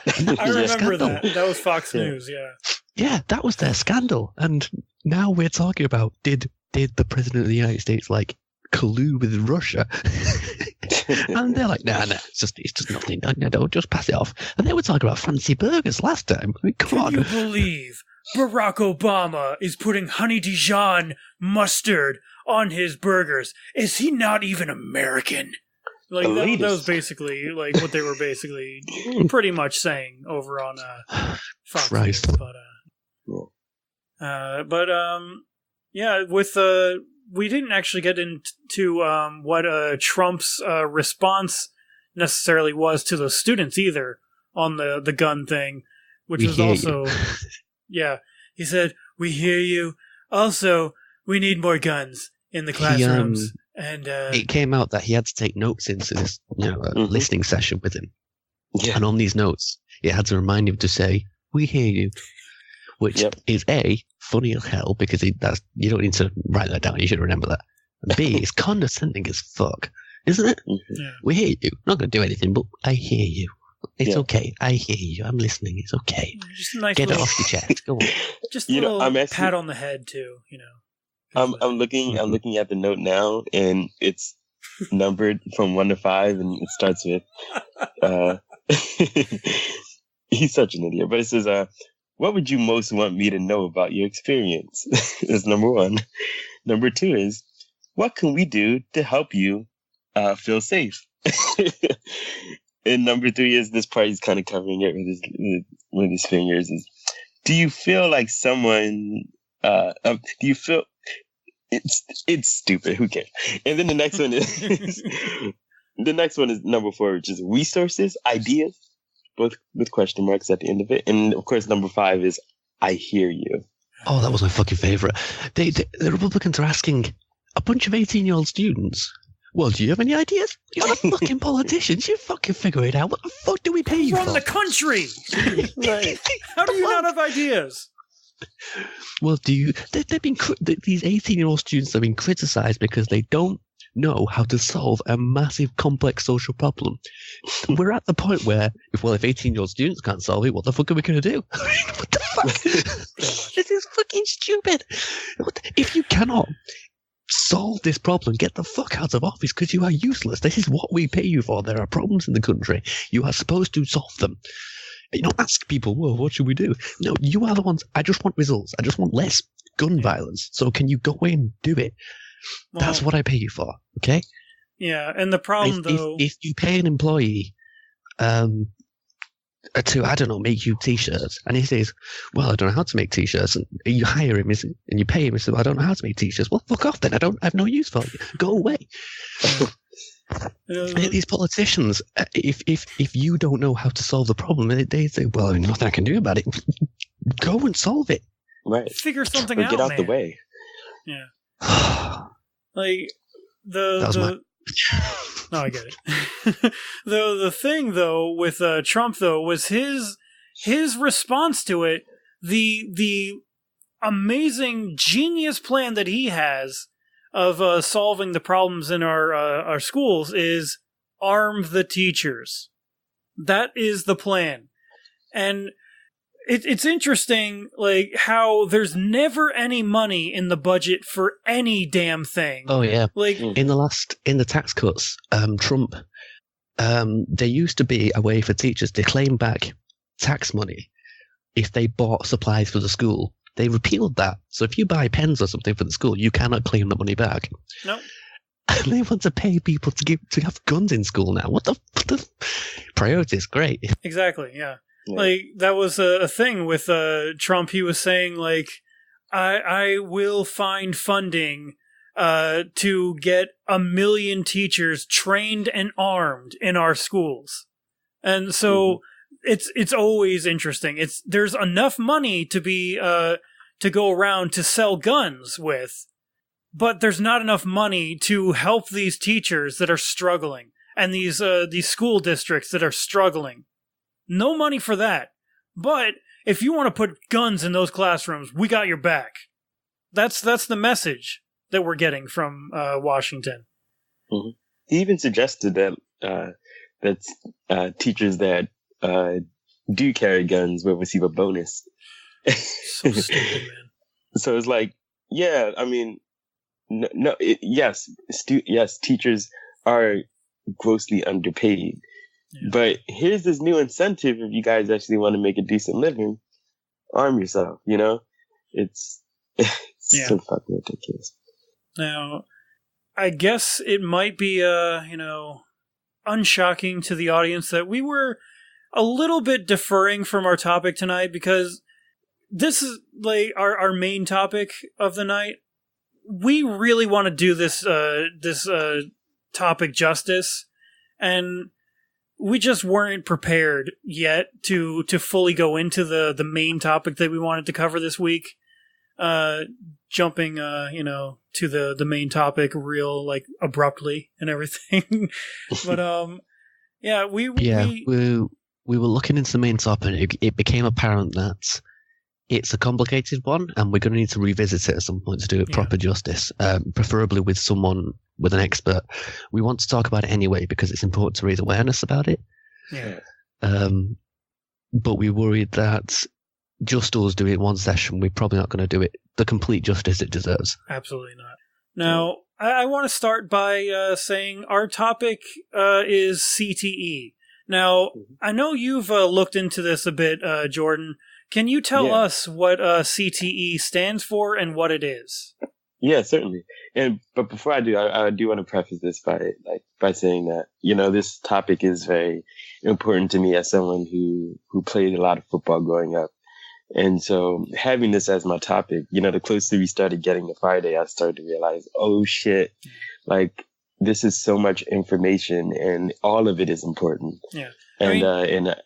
remember that. That was Fox News, yeah. Yeah, that was their scandal. And now we're talking about, did the President of the United States, collude with Russia? And they're nah, it's just nothing. No, just pass it off. And they were talking about fancy burgers last time. I mean, come on. Can you believe Barack Obama is putting honey Dijon mustard on his burgers. Is he not even American? Like that was basically like what they were basically pretty much saying over on Fox News. But yeah, with we didn't actually get into what Trump's response necessarily was to the students either on the gun thing, which was also yeah. He said, "We hear you. Also, we need more guns in the classrooms." And it came out that he had to take notes into this, listening session with him. Yeah. And on these notes, it had to remind him to say, "We hear you," which is A, funny as hell, because you don't need to write that down. You should remember that. And B, it's condescending as fuck, isn't it? Yeah. We hear you. Not going to do anything, but I hear you. It's okay. I hear you. I'm listening. It's okay. Just a nice Get it off your chest. Go on. Just a little pat on the head too. I'm looking at the note now, and it's numbered from 1 to 5, and it starts with he's such an idiot. But it says, "What would you most want me to know about your experience?" That's number 1. Number 2 is, "What can we do to help you feel safe?" And number 3 is, this part he's kind of covering it with his fingers, is, "Do you feel like someone? Do you feel?" It's stupid. Who cares? And then the next one is number 4, which is resources, ideas, both with question marks at the end of it. And of course, number 5 is I hear you. Oh, that was my fucking favorite. The Republicans are asking a bunch of 18-year-old students, "Well, do you have any ideas? You're not fucking politicians. You fucking figure it out. What the fuck do we pay you for? Run the country. Right. How do you not have ideas?" Well, these 18-year-old students have been criticized because they don't know how to solve a massive, complex social problem. We're at the point where, if 18-year-old students can't solve it, what the fuck are we going to do? What the fuck? This is fucking stupid. If you cannot solve this problem, get the fuck out of office because you are useless. This is what we pay you for. There are problems in the country. You are supposed to solve them. You don't ask people, "Well, what should we do?" No, you are the ones. I just want results. I just want less gun violence. So can you go away and do it? Well, that's what I pay you for, okay? Yeah, and the problem, if you pay an employee to, I don't know, make you T-shirts, and he says, "Well, I don't know how to make T-shirts," and you hire him and you pay him, and says, "I don't know how to make T-shirts." Well, fuck off then. I have no use for you. Go away. These politicians, if you don't know how to solve the problem, they say, "Well, there's nothing I can do about it." Go and solve it. Right. Figure something out. Get out the way. Yeah. Like No, I get it. The thing though with Trump though was his response to it, the amazing genius plan that he has of solving the problems in our schools is arm the teachers. That is the plan. And it's interesting, like, how there's never any money in the budget for any damn thing. Oh, yeah. Like, in the tax cuts, Trump, there used to be a way for teachers to claim back tax money if they bought supplies for the school. They repealed that. So if you buy pens or something for the school, you cannot claim the money back. No. And they want to pay people to have guns in school now. What the priorities? Great. Exactly, yeah. Like, that was a thing with Trump. He was saying, like, I will find funding to get 1 million teachers trained and armed in our schools. And so it's always interesting. There's enough money to be to go around to sell guns with, but there's not enough money to help these teachers that are struggling and these school districts that are struggling. No money for that. But if you want to put guns in those classrooms, we got your back. That's the message that we're getting from Washington. Mm-hmm. He even suggested that teachers that do carry guns will receive a bonus. So stupid, man. So it's like, yeah, I mean, yes, teachers are grossly underpaid. Yeah. But here's this new incentive if you guys actually want to make a decent living. arm yourself. It's so fucking ridiculous. Now, I guess it might be unshocking to the audience that we were a little bit deferring from our topic tonight because this is like our main topic of the night. We really want to do this topic justice, and we just weren't prepared yet to fully go into the main topic that we wanted to cover this week. Jumping to the main topic real like abruptly and everything. But we were looking into the main topic. It became apparent that it's a complicated one, and we're going to need to revisit it at some point to do it proper justice, preferably with someone, with an expert. We want to talk about it anyway because it's important to raise awareness about it. Yeah. But we worried that just us doing it one session, we're probably not going to do it the complete justice it deserves. Absolutely not. Now, I want to start by saying our topic is CTE. Now, I know you've looked into this a bit, Jordan. Can you tell us what CTE stands for and what it is? Yeah, certainly. But before I do, I do want to preface this by saying that, this topic is very important to me as someone who played a lot of football growing up. And so having this as my topic, the closer we started getting to Friday, I started to realize, oh shit, like this is so much information and all of it is important. Yeah. And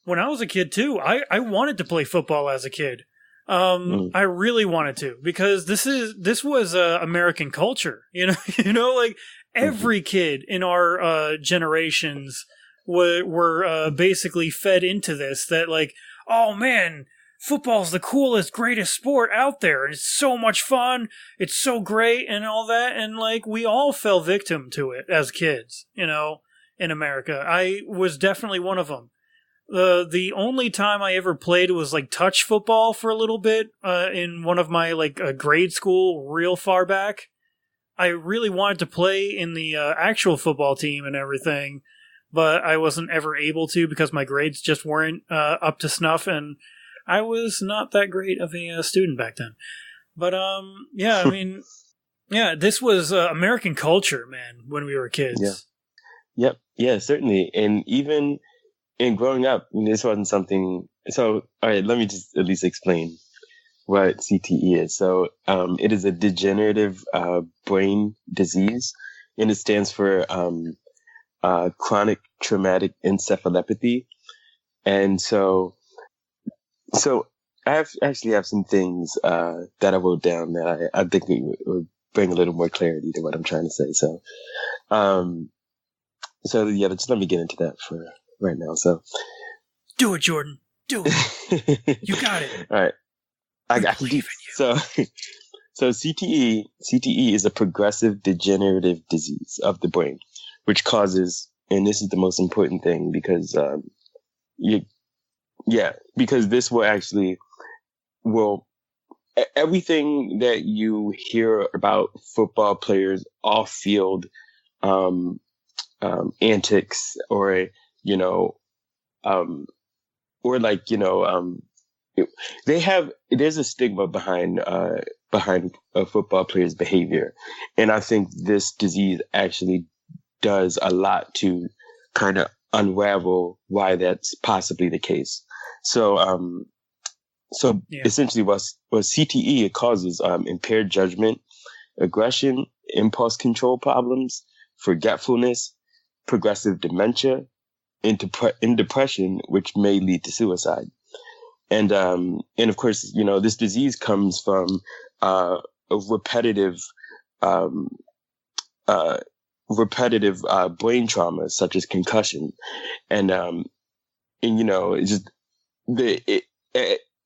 when I was a kid too, I wanted to play football as a kid. I really wanted to, because this was American culture, like every kid in our generations were basically fed into this, that like, oh man, football's the coolest, greatest sport out there, and it's so much fun, it's so great, and all that, and like we all fell victim to it as kids, in America. I was definitely one of them. The only time I ever played was like touch football for a little bit in one of my grade school, real far back. I really wanted to play in the actual football team and everything, but I wasn't ever able to because my grades just weren't up to snuff, and I was not that great of a student back then. But this was American culture, man, when we were kids. Yeah. Yep. Yeah, certainly. And even in growing up, this wasn't something. So, all right, let me just at least explain what CTE is. So, it is a degenerative brain disease, and it stands for chronic traumatic encephalopathy. And so I actually have some things that I wrote down that I think would bring a little more clarity to what I'm trying to say. So, just let me get into that for right now. So, do it, Jordan. Do it. You got it. All right, I believe in you. So CTE is a progressive degenerative disease of the brain, which causes, and this is the most important thing because because this will everything that you hear about football players off field antics, or there's a stigma behind a football player's behavior, and I think this disease actually does a lot to kind of unravel why that's possibly the case. So essentially what CTE, it causes impaired judgment, aggression, impulse control problems, forgetfulness, progressive dementia, and depression, which may lead to suicide. And of course, this disease comes from a repetitive brain trauma, such as concussion, and it's just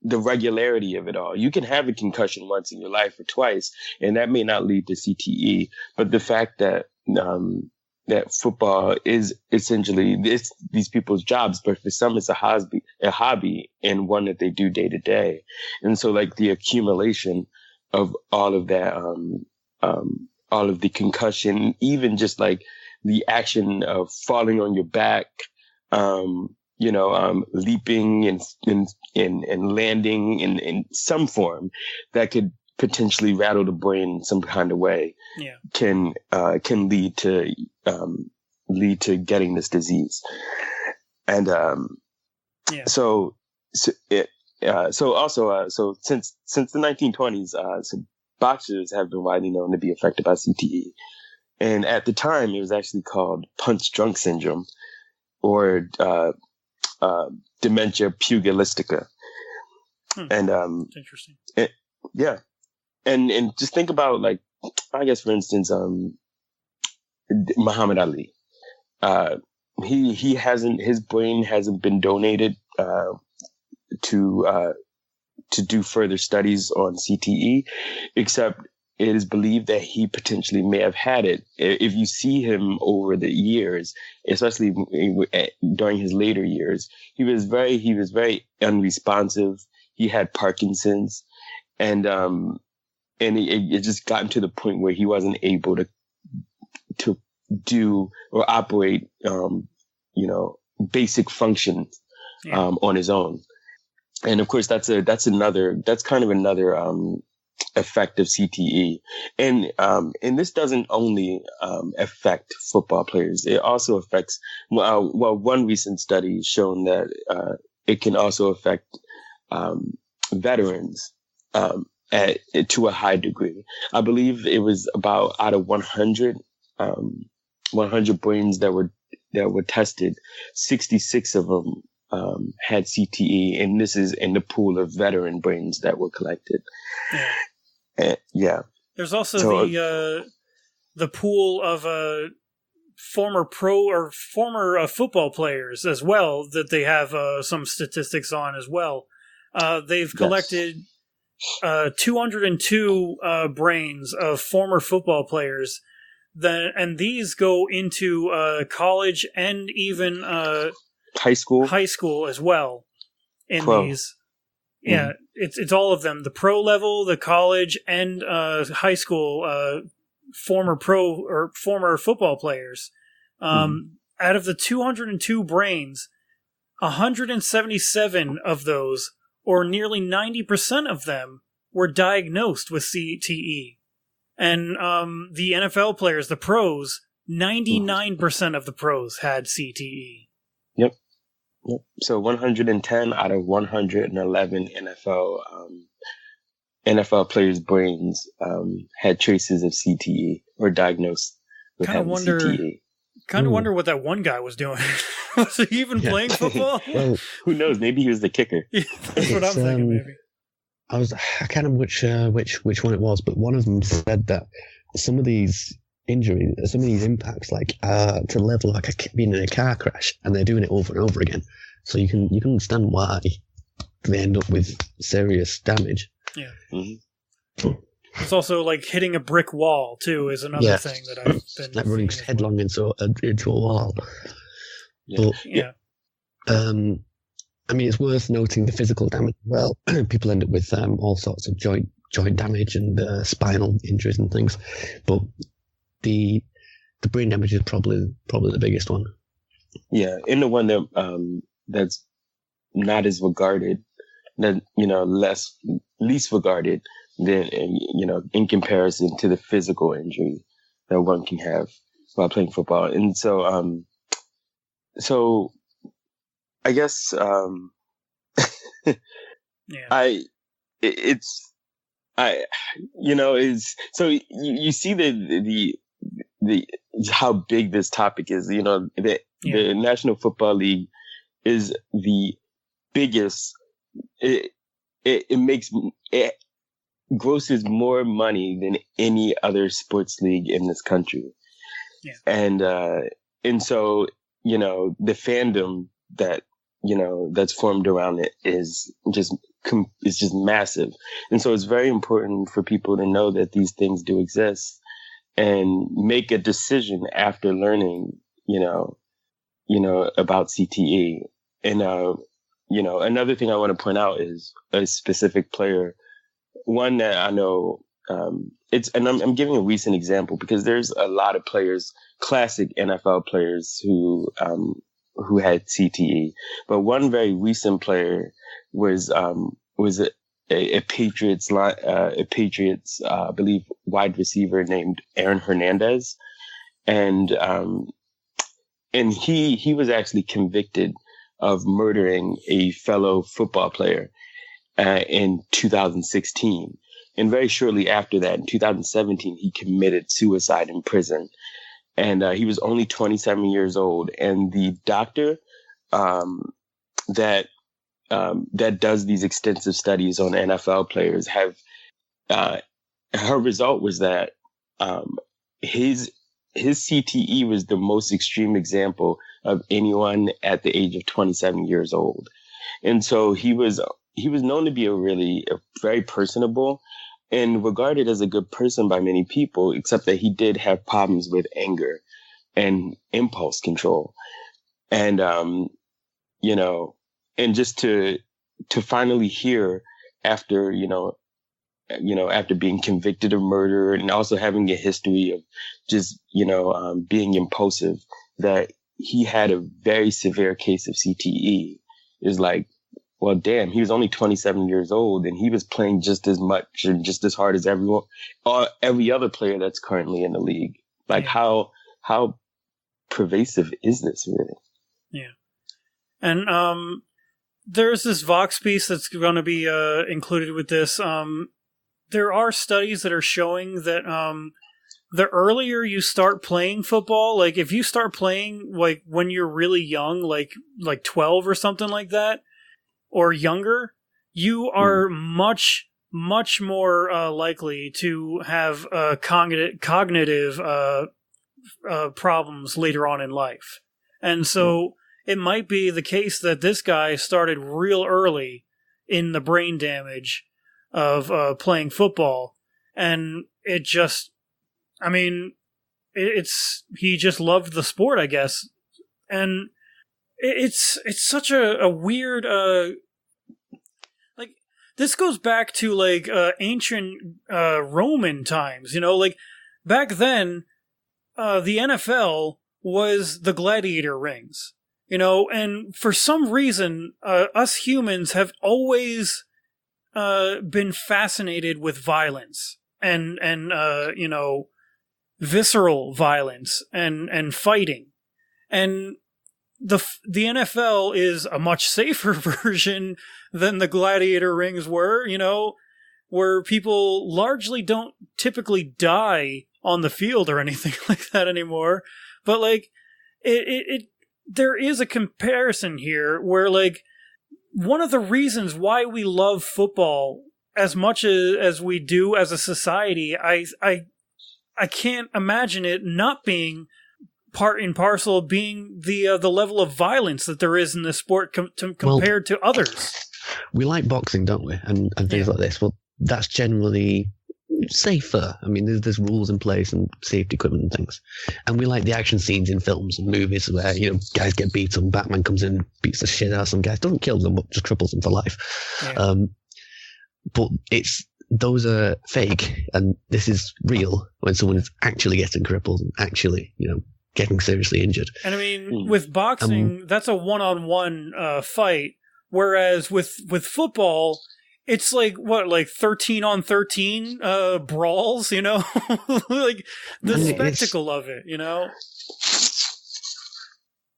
the regularity of it all. You can have a concussion once in your life or twice, and that may not lead to CTE. But the fact that that football is essentially these people's jobs, but for some it's a hobby and one that they do day to day. And so like the accumulation of all of that, all of the concussion, even just like the action of falling on your back, leaping and landing in some form that could potentially rattle the brain in some kind of way, can lead to getting this disease. And so since the 1920s, boxers have been widely known to be affected by CTE, and at the time it was actually called punch drunk syndrome, or dementia pugilistica. And interesting. And just think about, like, I guess, for instance, Muhammad Ali. His brain hasn't been donated to do further studies on CTE, except it is believed that he potentially may have had it. If you see him over the years, especially during his later years, he was very unresponsive. He had Parkinson's, and it just gotten to the point where he wasn't able to do or operate, basic functions on his own. And of course, that's kind of another effect of CTE. And this doesn't only affect football players. It also affects, one recent study has shown that it can also affect veterans to a high degree. I believe it was about out of 100 brains that were tested, 66 of them had CTE, and this is in the pool of veteran brains that were collected. There's also the pool of former pro or former football players as well that they have some statistics on as well. They've collected 202 brains of former football players. And these go into college and even high school as well. In pro. These, it's all of them: the pro level, the college, and high school. Former pro or former football players. Out of the 202 brains, 177 of those, or nearly 90% of them, were diagnosed with CTE. And the NFL players, the pros, 99% of the pros had CTE. Yep. So 110 out of 111 NFL players' brains had traces of CTE or diagnosed with CTE. Kind of wonder what that one guy was doing. Was he even playing football? Well, who knows? Maybe he was the kicker. Yeah, that's what I'm thinking. Maybe. I can't remember which one it was, but one of them said that some of these injuries, some of these impacts, like to level like being in a car crash, and they're doing it over and over again. So you can understand why they end up with serious damage. Yeah. Mm-hmm. It's also like hitting a brick wall too is another thing that I've been like running headlong into a wall. Yeah. But, I mean, it's worth noting the physical damage as well. People end up with all sorts of joint damage and spinal injuries and things. But the brain damage is probably the biggest one. Yeah, and the one that that's not as regarded, that least regarded than in comparison to the physical injury that one can have while playing football. And so I guess you see the how big this topic is. The National Football League is the biggest. It grosses more money than any other sports league in this country. Yeah. And so the fandom that that's formed around it is just massive. And so it's very important for people to know that these things do exist and make a decision after learning, about CTE. And, another thing I want to point out is a specific player, one that I know, and I'm giving a recent example because there's a lot of players, classic NFL players who who had CTE. But one very recent player was a Patriots, I believe, wide receiver named Aaron Hernandez. And he was actually convicted of murdering a fellow football player in 2016. And very shortly after that, in 2017, he committed suicide in prison. And he was only 27 years old. And the doctor that does these extensive studies on NFL players her result was that his CTE was the most extreme example of anyone at the age of 27 years old. And so he was known to be a very personable and regarded as a good person by many people, except that he did have problems with anger and impulse control. And, and just to finally hear after, after being convicted of murder and also having a history of just, being impulsive, that he had a very severe case of CTE is like, well, damn, he was only 27 years old and he was playing just as much and just as hard as every other player that's currently in the league. Like how pervasive is this really? Yeah. And there's this Vox piece that's going to be included with this. There are studies that are showing that the earlier you start playing football, like if you start playing like when you're really young, like 12 or something like that, or younger, you are much more likely to have cognitive problems later on in life. And so it might be the case that this guy started real early in the brain damage of playing football, and it just, he just loved the sport, I guess. And it's such a weird, like, this goes back to, like, ancient Roman times, like, back then, the NFL was the gladiator rings, and for some reason, us humans have always been fascinated with violence and visceral violence and fighting. And the NFL is a much safer version than the gladiator rings were, where people largely don't typically die on the field or anything like that anymore. But like there is a comparison here where, like, one of the reasons why we love football as much as we do as a society, I can't imagine it not being part and parcel of being the level of violence that there is in the sport compared to others. We like boxing, don't we? And things like this. Well, that's generally safer. I mean, there's rules in place and safety equipment and things. And we like the action scenes in films and movies where, guys get beaten, Batman comes in, beats the shit out of some guys, doesn't kill them, but just cripples them for life. Yeah. But those are fake, and this is real when someone is actually getting crippled and actually, getting seriously injured. And with boxing, that's a one-on-one fight, whereas with football, it's like 13 on 13 brawls, like the spectacle of it,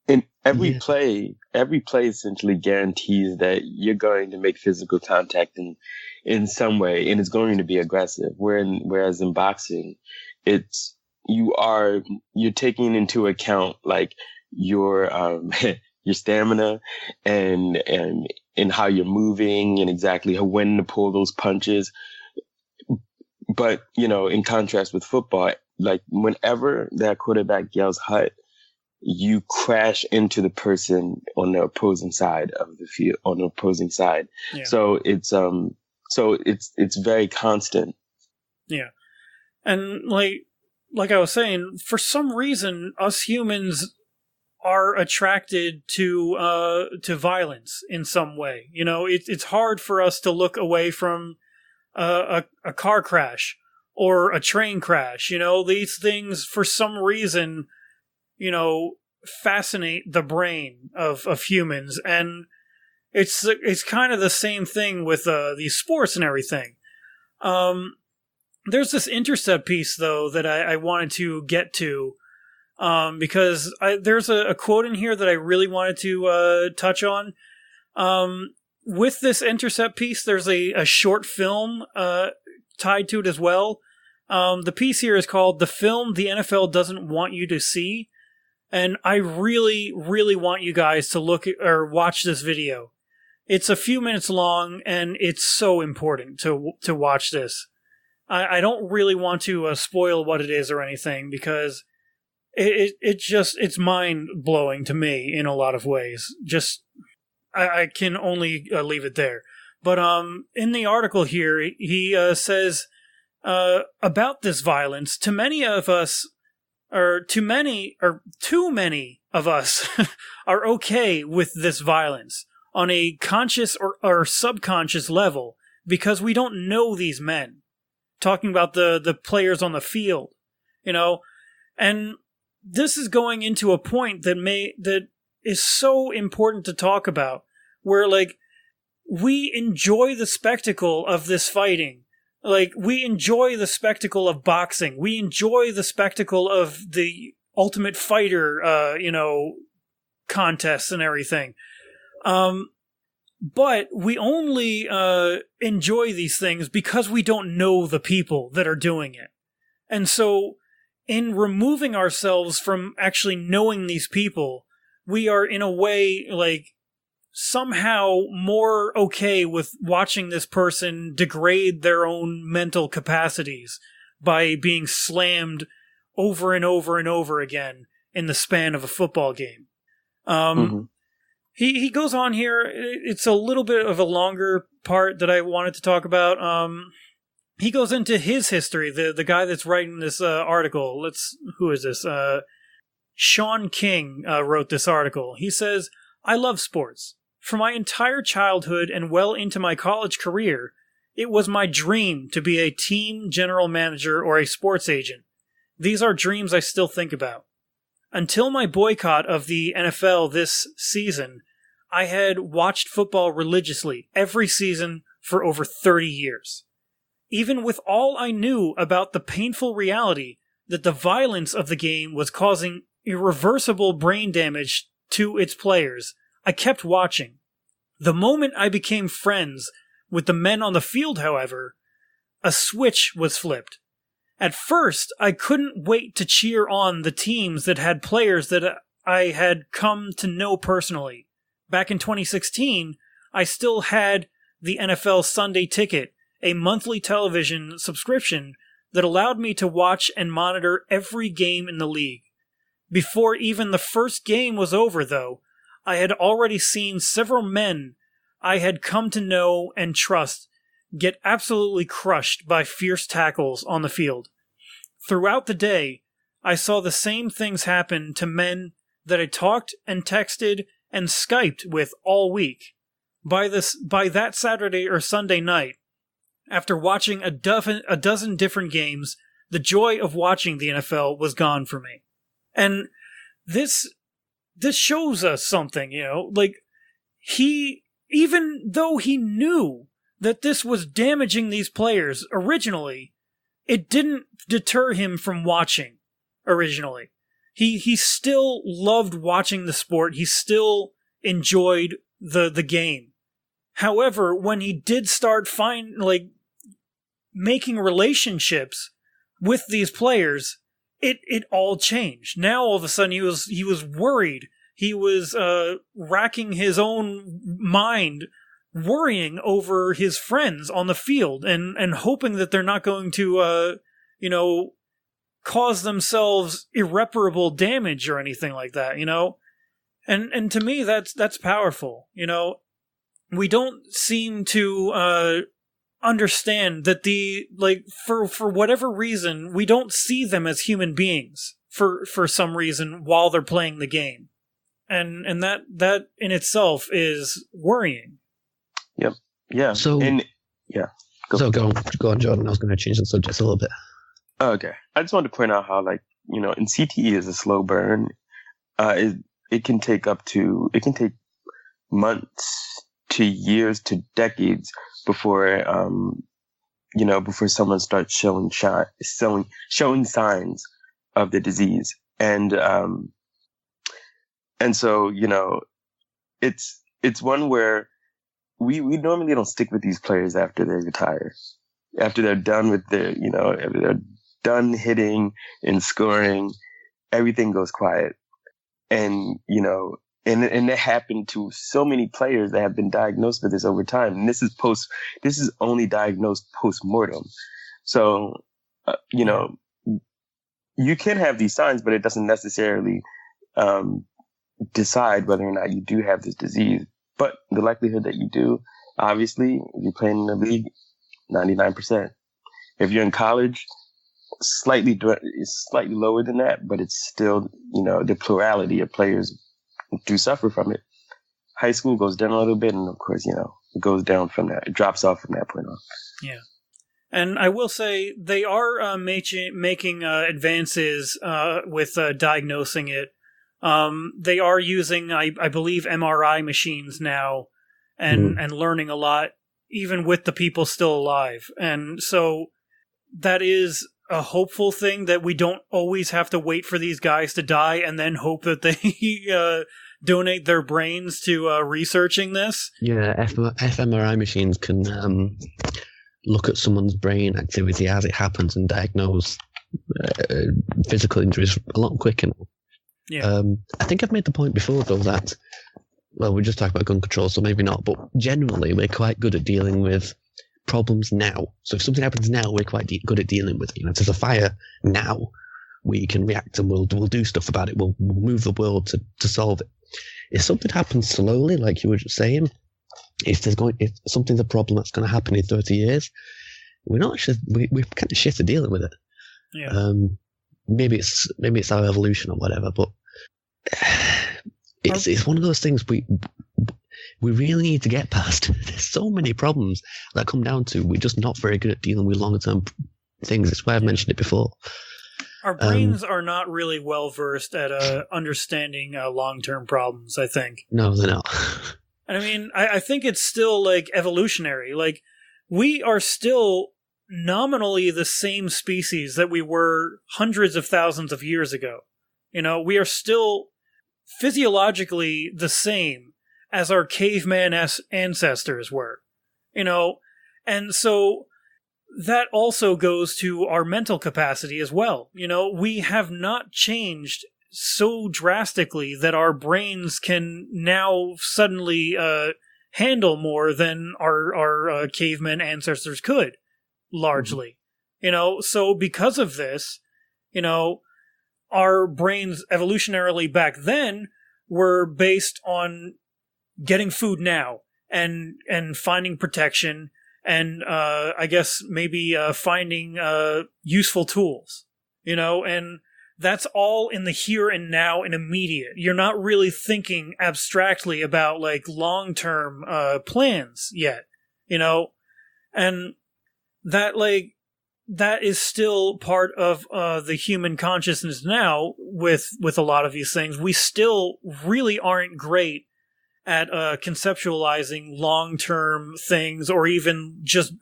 And every play essentially guarantees that you're going to make physical contact in some way, and it's going to be aggressive. Whereas in boxing, you're taking into account like your stamina and how you're moving and exactly when to pull those punches. But, in contrast with football, like whenever that quarterback yells "hut," you crash into the person on the opposing side of the field, on the opposing side. Yeah. So it's very constant. Yeah. And like I was saying, for some reason, us humans are attracted to violence in some way. It's hard for us to look away from a car crash or a train crash. These things, for some reason, fascinate the brain of humans, and it's kind of the same thing with these sports and everything. There's this Intercept piece, though, that I wanted to get to, because there's a quote in here that I really wanted to touch on. With this Intercept piece, there's a short film tied to it as well. The piece here is called "The Film the NFL Doesn't Want You to See," and I really, really want you guys to look at, or watch this video. It's a few minutes long, and it's so important to watch this. I don't really want to spoil what it is or anything, because it's mind blowing to me in a lot of ways. I can only leave it there. But in the article here, he says about this violence, too many of us are okay with this violence on a conscious or subconscious level because we don't know these men. Talking about the players on the field, and this is going into a point that is so important to talk about, where like we enjoy the spectacle of this fighting, like we enjoy the spectacle of boxing, we enjoy the spectacle of the Ultimate Fighter, contests and everything. But we only enjoy these things because we don't know the people that are doing it. And so, in removing ourselves from actually knowing these people, we are in a way, like, somehow more okay with watching this person degrade their own mental capacities by being slammed over and over and over again in the span of a football game. He goes on here. It's a little bit of a longer part that I wanted to talk about. He goes into his history. The guy that's writing this article. Who is this? Sean King wrote this article. He says, "I love sports. For my entire childhood and well into my college career, it was my dream to be a team general manager or a sports agent. These are dreams I still think about. Until my boycott of the NFL this season, I had watched football religiously every season for over 30 years. Even with all I knew about the painful reality that the violence of the game was causing irreversible brain damage to its players, I kept watching. The moment I became friends with the men on the field, however, a switch was flipped. At first, I couldn't wait to cheer on the teams that had players that I had come to know personally. Back in 2016, I still had the NFL Sunday Ticket, a monthly television subscription that allowed me to watch and monitor every game in the league. Before even the first game was over, though, I had already seen several men I had come to know and trust get absolutely crushed by fierce tackles on the field. Throughout the day, I saw the same things happen to men that I talked and texted and Skyped with all week. By that Saturday or Sunday night, after watching a dozen different games, the joy of watching the NFL was gone for me." And this shows us something, like even though he knew that this was damaging these players originally, it didn't deter him from watching originally. He still loved watching the sport. He still enjoyed the game. However, when he did start making relationships with these players, it all changed. Now all of a sudden he was worried. He was racking his own mind, worrying over his friends on the field and hoping that they're not going to cause themselves irreparable damage or anything like that, And to me that's powerful, We don't seem to understand that for whatever reason, we don't see them as human beings for some reason while they're playing the game. And that in itself is worrying. Yep. Yeah. So go on, Jordan. I was going to change the subject a little bit. Okay. I just wanted to point out how, in CTE is a slow burn. it can take months to years to decades before before someone starts showing signs of the disease. And so, it's one where we normally don't stick with these players after they retire, after they're done with after they're done hitting and scoring, everything goes quiet. And, and it happened to so many players that have been diagnosed with this over time. And this is only diagnosed post-mortem. So, you can have these signs, but it doesn't necessarily decide whether or not you do have this disease. But the likelihood that you do, obviously, if you're playing in the league, 99%. If you're in college, slightly lower than that, but it's still, the plurality of players do suffer from it. High school goes down a little bit, and of course, it goes down from that. It drops off from that point on. Yeah. And I will say they are making advances with diagnosing it. They are using, I believe, MRI machines now and learning a lot, even with the people still alive. And so that is a hopeful thing, that we don't always have to wait for these guys to die and then hope that they donate their brains to researching this. Yeah, fMRI machines can look at someone's brain activity as it happens and diagnose physical injuries a lot quicker now. Yeah. I think I've made the point before, though, that, well, we just talked about gun control, so maybe not, but generally we're quite good at dealing with problems now. So if something happens now, we're quite good at dealing with it. If there's a fire now, we can react and we'll do stuff about it. We'll move the world to solve it. If something happens slowly, like you were just saying, if something's a problem that's going to happen in 30 years, we're kind of shit at dealing with it. Yeah. Maybe it's our evolution or whatever, but it's one of those things we really need to get past. There's so many problems that come down to we're just not very good at dealing with longer term things. That's why I've mentioned it before. Our brains are not really well versed at understanding long term problems, I think. No, they're not. And I mean, I think it's still like evolutionary. Like, we are still nominally the same species that we were hundreds of thousands of years ago. We are still physiologically the same as our caveman ancestors were. And so that also goes to our mental capacity as well. We have not changed so drastically that our brains can now suddenly handle more than our caveman ancestors could, largely. So because of this, our brains evolutionarily back then were based on getting food now and finding protection and I guess maybe finding useful tools, and that's all in the here and now and immediate. You're not really thinking abstractly about like long-term plans yet, and that is still part of the human consciousness now with a lot of these things. We still really aren't great at conceptualizing long-term things, or even just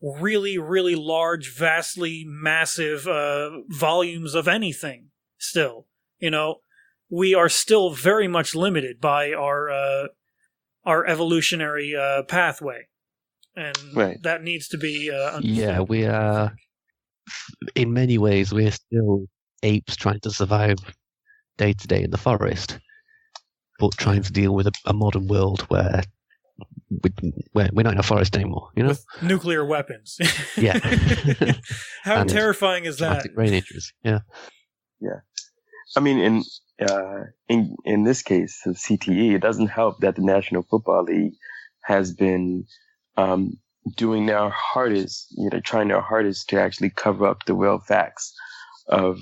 really, really large, vastly massive volumes of anything still. We are still very much limited by our evolutionary pathway. And right. That needs to be understood. Yeah, we are, in many ways, we're still apes trying to survive day to day in the forest, but trying to deal with a modern world where we're not in a forest anymore, With nuclear weapons. Yeah. How terrifying is that? Brain injuries. Yeah. Yeah. I mean, in this case of CTE, it doesn't help that the National Football League has been doing their hardest, trying their hardest to actually cover up the real facts of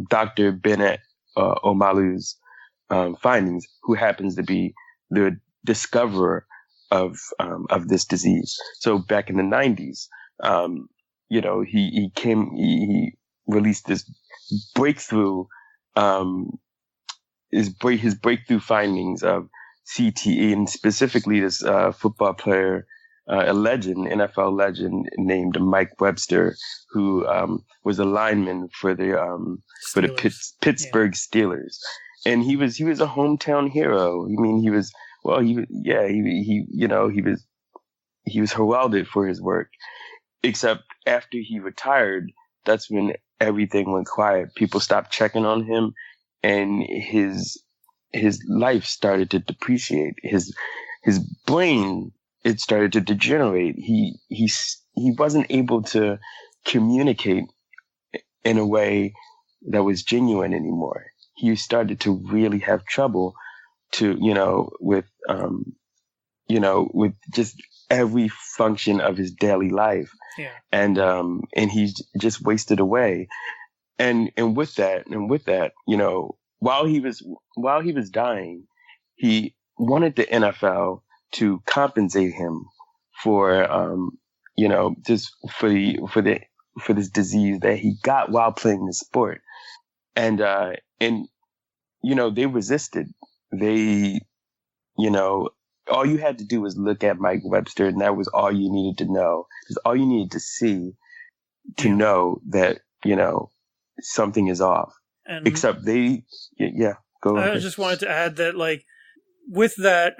Dr. Bennett Omalu's findings, who happens to be the discoverer of this disease. So back in the 90s, he released this breakthrough his breakthrough findings of CTE, and specifically this football player, a legend, NFL legend named Mike Webster, who was a lineman for the Pittsburgh Steelers, and he was a hometown hero. I mean, he was heralded for his work. Except after he retired, that's when everything went quiet. People stopped checking on him, and his life started to depreciate. His brain, it started to degenerate. He wasn't able to communicate in a way that was genuine anymore. He started to really have trouble with just every function of his daily life. Yeah. And he's just wasted away. And with that, while he was dying, he wanted the NFL to compensate him for just for this disease that he got while playing the sport. And they resisted. They, all you had to do was look at Mike Webster, and that was all you needed to know. Just all you needed to see to know that, something is off. And except go ahead. I just wanted to add that, with that,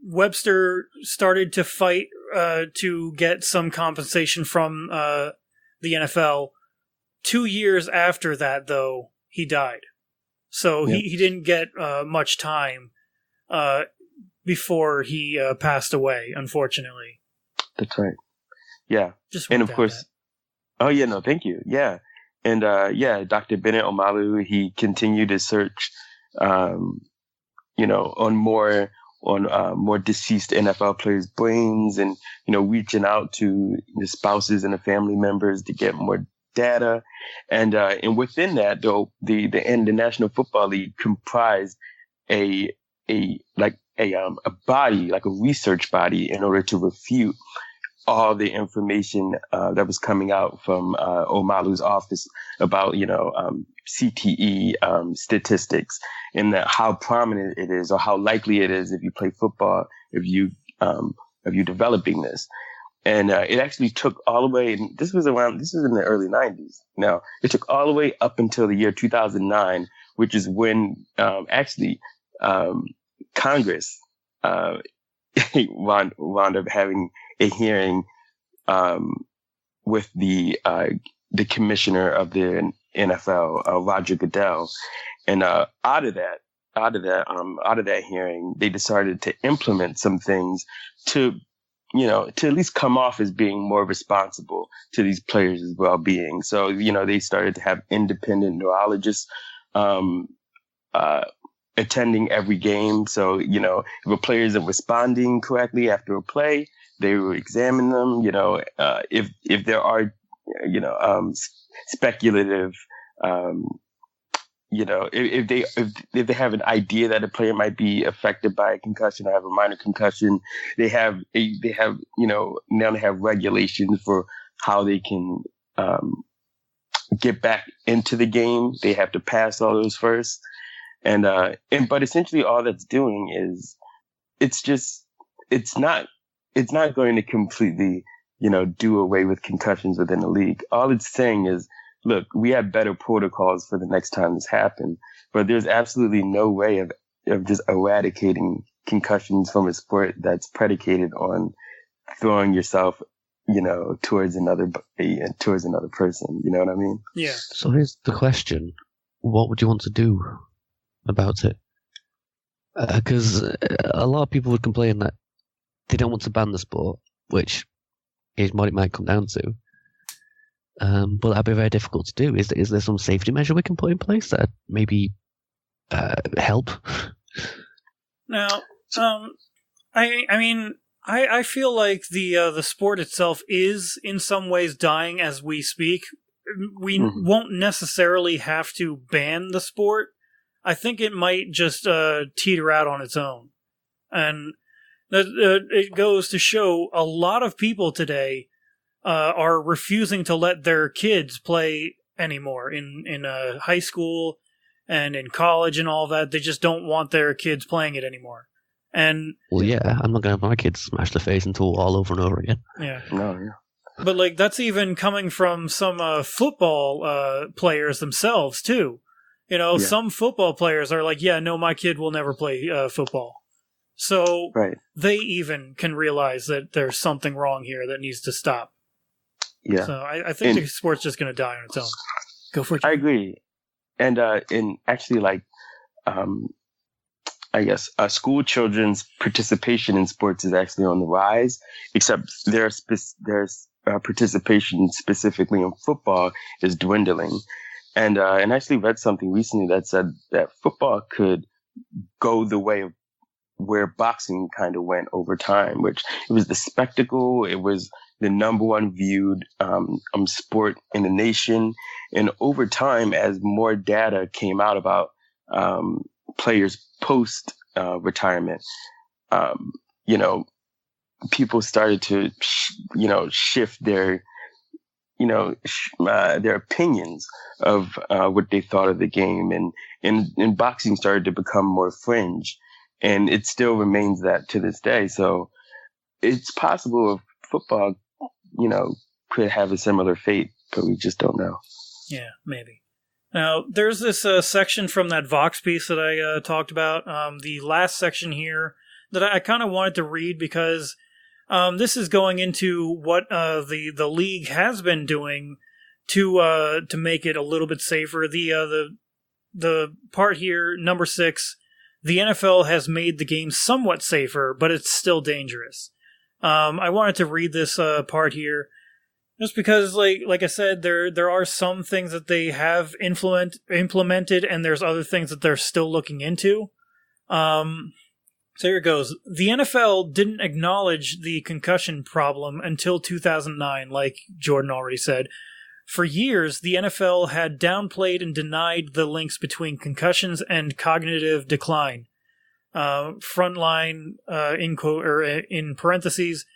Webster started to fight to get some compensation from the NFL. 2 years after that, though, he died. So he didn't get much time before he passed away, unfortunately. That's right. Yeah. And of course, thank you. Yeah. And Dr. Bennett Omalu, he continued his search, on more deceased NFL players' brains, and reaching out to the spouses and the family members to get more data, and within that, though, the National Football League comprised a body, like a research body, in order to refute all the information that was coming out from Omalu's office about CTE statistics, and that how prominent it is, or how likely it is if you play football, if you developing this. And it actually took all the way, and this was in the early 90s. Now, it took all the way up until the year 2009, which is when Congress wound up having a hearing with the commissioner of the NFL, Roger Goodell, and out of that hearing, they decided to implement some things to at least come off as being more responsible to these players' well-being. So, they started to have independent neurologists attending every game. So, if a player isn't responding correctly after a play, they will examine them. If there are, speculative, if they have an idea that a player might be affected by a concussion or have a minor concussion, they have now they have regulations for how they can get back into the game. They have to pass all those first, but essentially all that's doing is it's not going to completely do away with concussions within the league. All it's saying is, look, we have better protocols for the next time this happens, but there's absolutely no way of just eradicating concussions from a sport that's predicated on throwing yourself, towards another person. You know what I mean? Yeah. So here's the question: what would you want to do about it? Because a lot of people would complain that they don't want to ban the sport, which is what it might come down to. But that'd be very difficult to do. Is there some safety measure we can put in place that maybe help? Now, I feel like the sport itself is in some ways dying as we speak. We won't necessarily have to ban the sport. I think it might just teeter out on its own, and it goes to show a lot of people today are refusing to let their kids play anymore in high school, and in college and all that. They just don't want their kids playing it anymore. And well, yeah, I'm not going to have my kids smash their face into a wall over and over again. Yeah. No, yeah. But like that's even coming from some football players themselves too. You know, some football players are like, yeah, no, my kid will never play football. So they even can realize that there's something wrong here that needs to stop. Yeah. So I think the sport's just going to die on its own. Go for it. I agree. And actually, like, I guess school children's participation in sports is actually on the rise, except their participation specifically in football is dwindling. And I actually read something recently that said that football could go the way of where boxing kind of went over time, which it was the spectacle. It was the number one viewed sport in the nation. And over time, as more data came out about players post retirement, people started to, shift their opinions of what they thought of the game, and boxing started to become more fringe, and it still remains that to this day. So it's possible if football, could have a similar fate, but we just don't know. Yeah, maybe. Now, there's this section from that Vox piece that I talked about, the last section here, that I kind of wanted to read because this is going into what the league has been doing to make it a little bit safer. The part here, number 6, the NFL has made the game somewhat safer, but it's still dangerous. I wanted to read this part here just because, like I said, there are some things that they have implemented, and there's other things that they're still looking into. So here it goes. The NFL didn't acknowledge the concussion problem until 2009, like Jordan already said. For years, the NFL had downplayed and denied the links between concussions and cognitive decline. Frontline, in parentheses,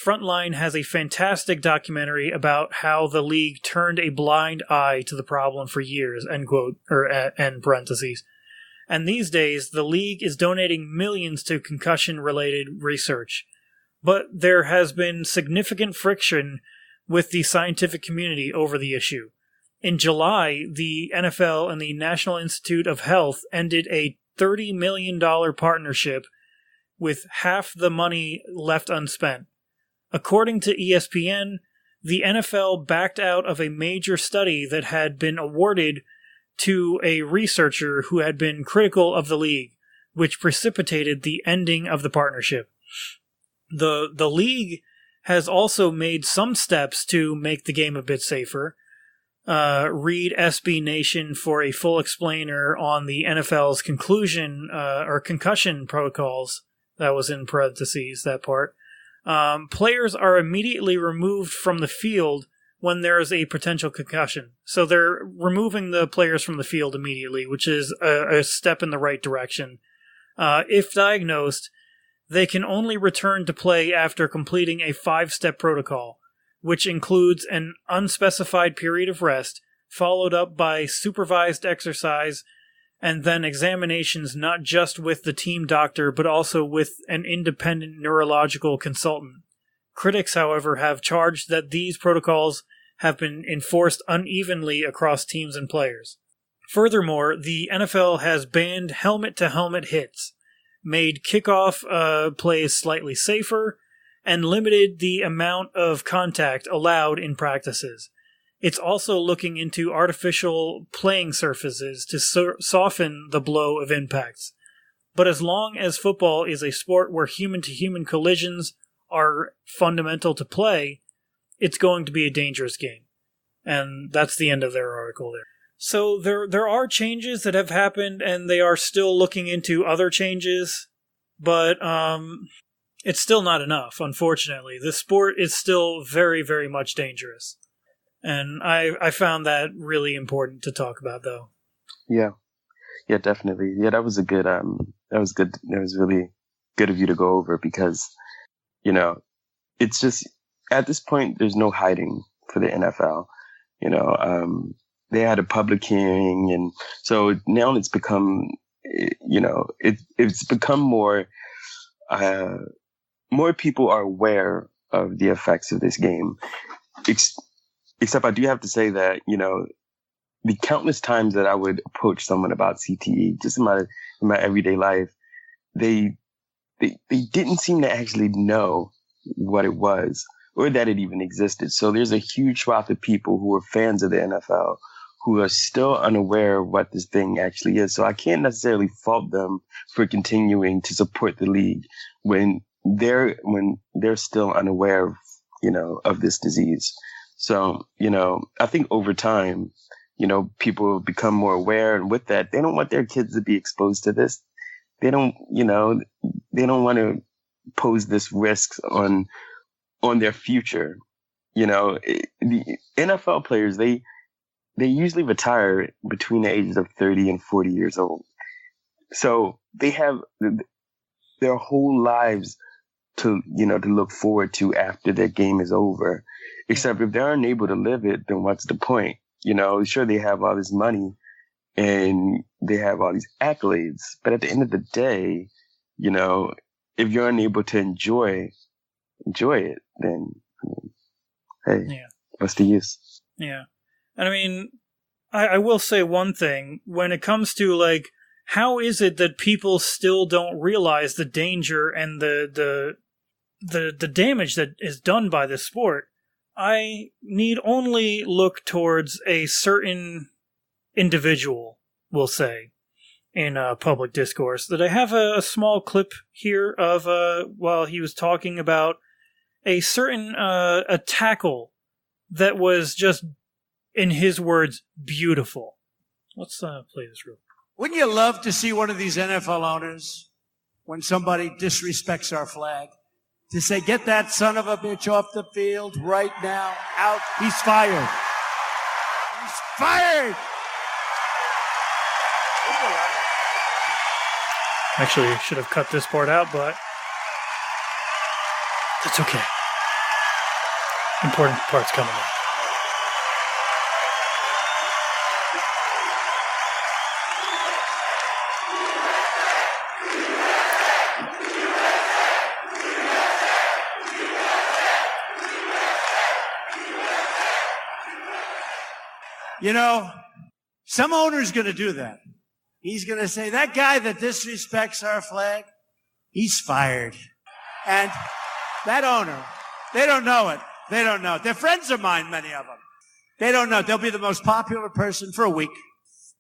Frontline has a fantastic documentary about how the league turned a blind eye to the problem for years, end quote, or end parentheses. And these days, the league is donating millions to concussion-related research. But there has been significant friction with the scientific community over the issue. In July, the NFL and the National Institute of Health ended a $30 million partnership with half the money left unspent. According to ESPN, the NFL backed out of a major study that had been awarded to a researcher who had been critical of the league, which precipitated the ending of the partnership. The league has also made some steps to make the game a bit safer. Read SB Nation for a full explainer on the NFL's conclusion or concussion protocols. That was in parentheses, that part. Players are immediately removed from the field when there is a potential concussion. So they're removing the players from the field immediately, which is a step in the right direction. If diagnosed, they can only return to play after completing a 5-step protocol, which includes an unspecified period of rest, followed up by supervised exercise, and then examinations not just with the team doctor, but also with an independent neurological consultant. Critics, however, have charged that these protocols have been enforced unevenly across teams and players. Furthermore, the NFL has banned helmet-to-helmet hits, made kickoff plays slightly safer, and limited the amount of contact allowed in practices. It's also looking into artificial playing surfaces to soften the blow of impacts. But as long as football is a sport where human-to-human collisions are fundamental to play, it's going to be a dangerous game. And that's the end of their article there. So there are changes that have happened, and they are still looking into other changes, but it's still not enough, unfortunately. The sport is still very, very much dangerous. And I found that really important to talk about, though. Yeah, definitely. Yeah, that was a good. That was good. It was really good of you to go over because, it's just at this point there's no hiding for the NFL. they had a public hearing, and so now it's become, it's become more people are aware of the effects of this game. Except I do have to say that, the countless times that I would approach someone about CTE, just in my everyday life, they didn't seem to actually know what it was or that it even existed. So there's a huge swath of people who are fans of the NFL who are still unaware of what this thing actually is. So I can't necessarily fault them for continuing to support the league when they're still unaware of, of this disease. So, I think over time, people become more aware, and with that, they don't want their kids to be exposed to this. They don't want to pose this risk on their future. The NFL players, they usually retire between the ages of 30 and 40 years old. So they have their whole lives to look forward to after their game is over. Except if they're unable to live it, then what's the point? Sure, they have all this money and they have all these accolades, but at the end of the day, if you're unable to enjoy it, then hey, what's the use? Yeah. And I mean, I will say one thing when it comes to how is it that people still don't realize the danger and the damage that is done by this sport? I need only look towards a certain individual, we'll say, in public discourse, that I have a small clip here of while he was talking about a certain a tackle that was just, in his words, beautiful. Let's play this real quick. Wouldn't you love to see one of these NFL owners, when somebody disrespects our flag, to say, get that son of a bitch off the field right now, out, he's fired. He's fired! Actually, I should have cut this part out, but that's okay. Important part's coming up. Some owner's going to do that. He's going to say, that guy that disrespects our flag, he's fired. And that owner, they don't know it. They don't know it. They're friends of mine, many of them. They don't know. They'll be the most popular person for a week.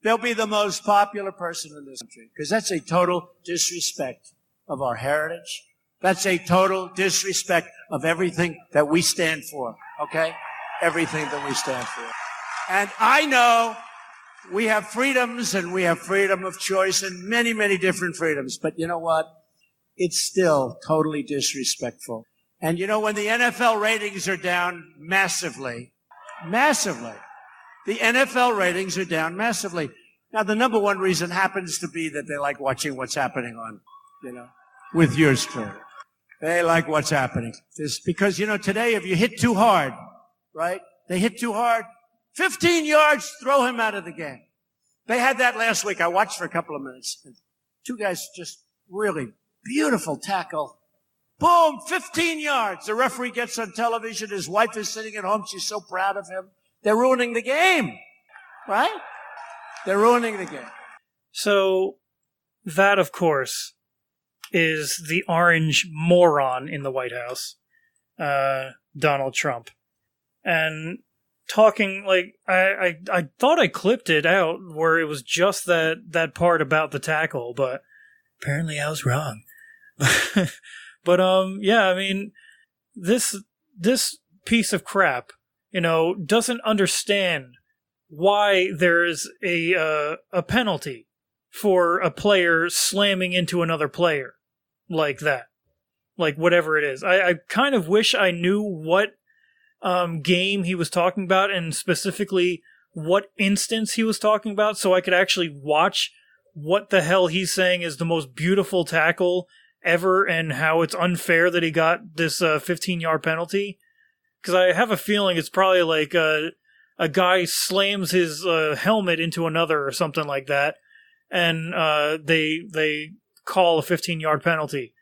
They'll be the most popular person in this country. Because that's a total disrespect of our heritage. That's a total disrespect of everything that we stand for. Okay? Everything that we stand for. And I know we have freedoms and we have freedom of choice and many, many different freedoms. But you know what? It's still totally disrespectful. And when the NFL ratings are down massively, the NFL ratings are down massively. Now, the number one reason happens to be that they like watching what's happening on, with yours truly. They like what's happening. Because, today if you hit too hard, right? They hit too hard. 15 yards, throw him out of the game. They had that last week. I watched for a couple of minutes. And two guys just really beautiful tackle. Boom, 15 yards. The referee gets on television. His wife is sitting at home. She's so proud of him. They're ruining the game, right? They're ruining the game. So that, of course, is the orange moron in the White House, Donald Trump. And talking, I thought I clipped it out where it was just that part about the tackle, but apparently I was wrong. But, I mean, this piece of crap, doesn't understand why there's a penalty for a player slamming into another player like that. Like, whatever it is. I kind of wish I knew what game he was talking about and specifically what instance he was talking about so I could actually watch what the hell he's saying is the most beautiful tackle ever and how it's unfair that he got this 15-yard penalty. Because I have a feeling it's probably like a a guy slams his helmet into another or something like that, and they call a 15-yard penalty.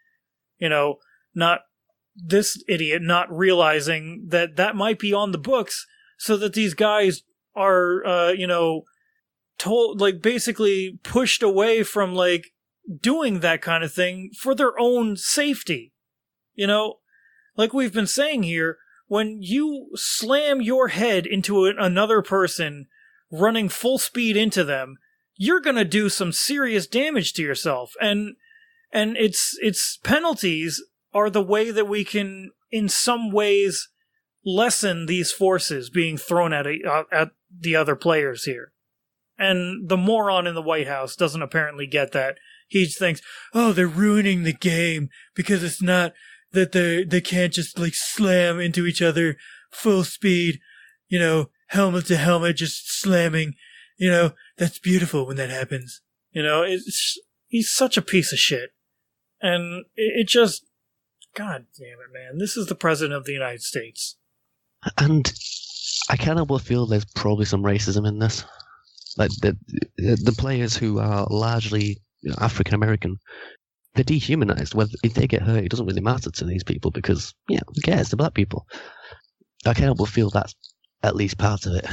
Not this idiot not realizing that might be on the books, so that these guys are, told, like, basically pushed away from, like, doing that kind of thing for their own safety. Like we've been saying here, when you slam your head into another person running full speed into them, you're going to do some serious damage to yourself. And it's penalties are the way that we can, in some ways, lessen these forces being thrown at the other players here. And the moron in the White House doesn't apparently get that. He thinks, oh, they're ruining the game because it's not that they can't just, like, slam into each other full speed, helmet to helmet, just slamming. That's beautiful when that happens. He's such a piece of shit. And it just, God damn it, man. This is the President of the United States. And I kind of feel there's probably some racism in this. Like, the players who are largely African American, they're dehumanized. Whether if they get hurt, it doesn't really matter to these people because, who cares? They're black people. I kind of feel that's at least part of it.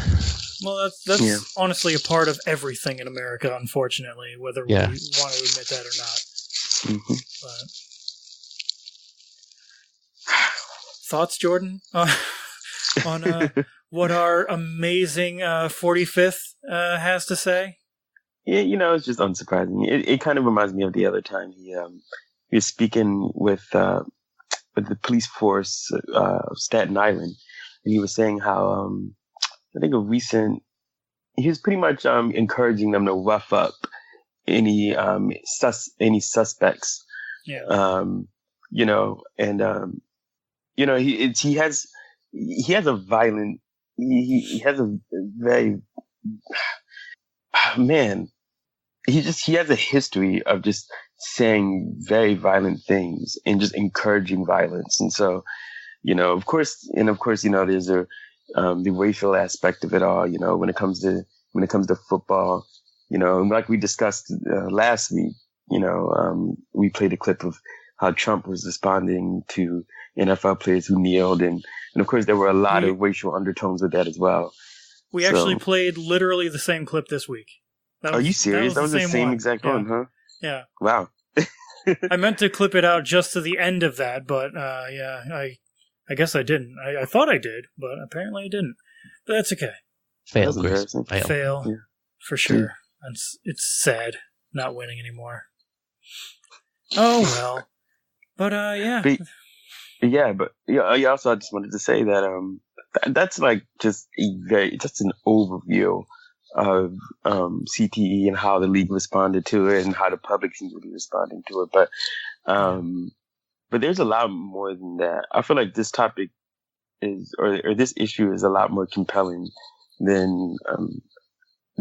Well, that's honestly a part of everything in America, unfortunately, whether we want to admit that or not. Mm-hmm. But... Thoughts, Jordan, on what our amazing 45th has to say? Yeah, it's just unsurprising. It kind of reminds me of the other time he was speaking with the police force of Staten Island, and he was saying how I think he was pretty much encouraging them to rough up any suspects. Yeah. He has a violent. He has a very man. He has a history of just saying very violent things and just encouraging violence. And so, of course, there's the racial aspect of it all. When it comes to football, and like we discussed last week, we played a clip of how Trump was responding to NFL players who kneeled, and of course there were a lot of racial undertones with that as well. We actually played literally the same clip this week. Are you serious? That was the same exact one, huh? Yeah. Wow. I meant to clip it out just to the end of that, but I guess I didn't. I thought I did, but apparently I didn't. But that's okay. Fail, Chris. Fail. Yeah. For sure. It's sad not winning anymore. Oh, well. But, yeah. But also I just wanted to say that that's like just an overview of CTE and how the league responded to it and how the public seems to be responding to it. But there's a lot more than that. I feel like this topic or this issue is a lot more compelling than